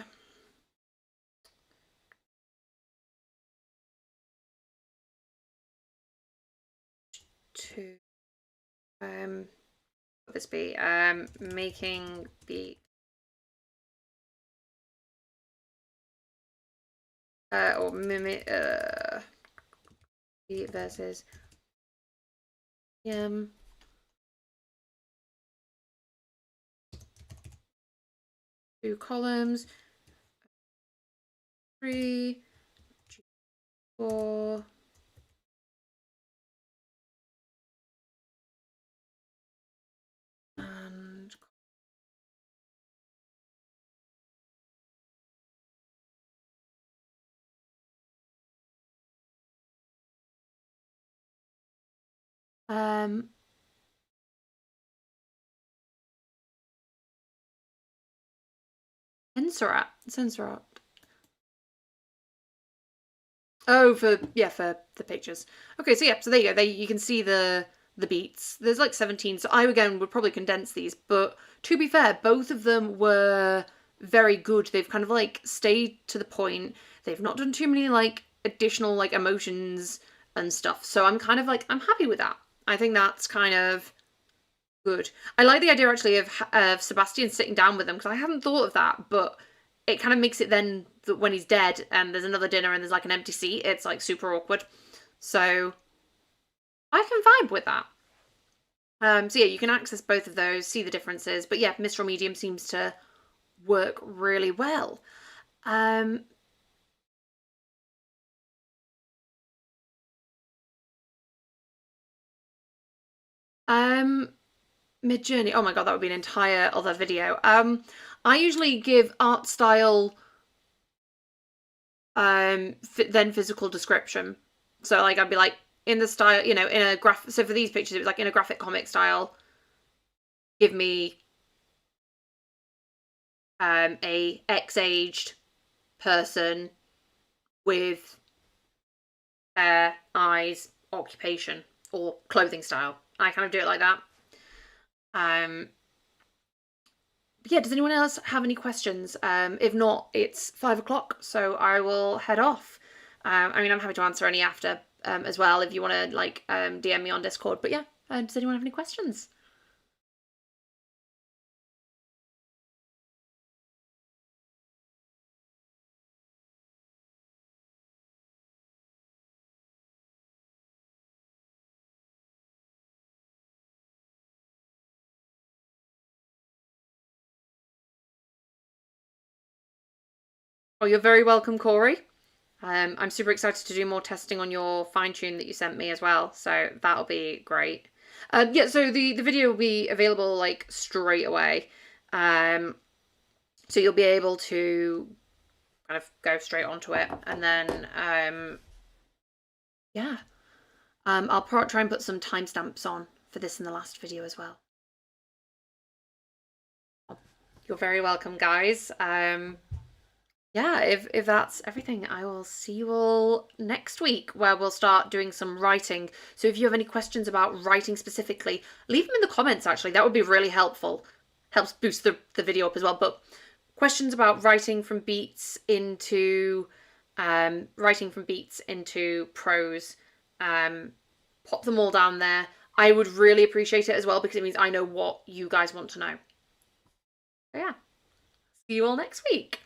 to what this be? Making the or mimic versus two columns, 3, 4, and Censorat. Oh, for the pictures. Okay, so yeah, so there you go. You can see the beats. There's like 17, so I again would probably condense these, but to be fair, both of them were very good. They've kind of like stayed to the point. They've not done too many like additional like emotions and stuff. So I'm kind of like, I'm happy with that. I think that's kind of good. I like the idea actually of Sebastian sitting down with them, because I hadn't thought of that, but it kind of makes it then that when he's dead and there's another dinner and there's like an empty seat, it's like super awkward. So I can vibe with that. So yeah, you can access both of those, see the differences, but yeah, Mistral Medium seems to work really well. Mid-Journey. Oh my god, that would be an entire other video. I usually give art style then physical description. So like I'd be like, in the style, you know, in a graph. So for these pictures, it was like in a graphic comic style. Give me a X-aged person with hair, eyes, occupation, or clothing style. I kind of do it like that. Yeah, does anyone else have any questions? If not, it's 5 o'clock, so I will head off. I mean, I'm happy to answer any after as well if you want to like DM me on Discord. But yeah, does anyone have any questions? Oh, you're very welcome, Corey. I'm super excited to do more testing on your fine tune that you sent me as well, so that'll be great. Yeah, so the video will be available like straight away, so you'll be able to kind of go straight onto it, and then yeah, I'll try and put some timestamps on for this in the last video as well. You're very welcome, guys. Yeah, if that's everything, I will see you all next week where we'll start doing some writing. So if you have any questions about writing specifically, leave them in the comments actually. That would be really helpful. Helps boost the video up as well. But questions about writing from beats into prose, pop them all down there. I would really appreciate it as well because it means I know what you guys want to know. So yeah. See you all next week.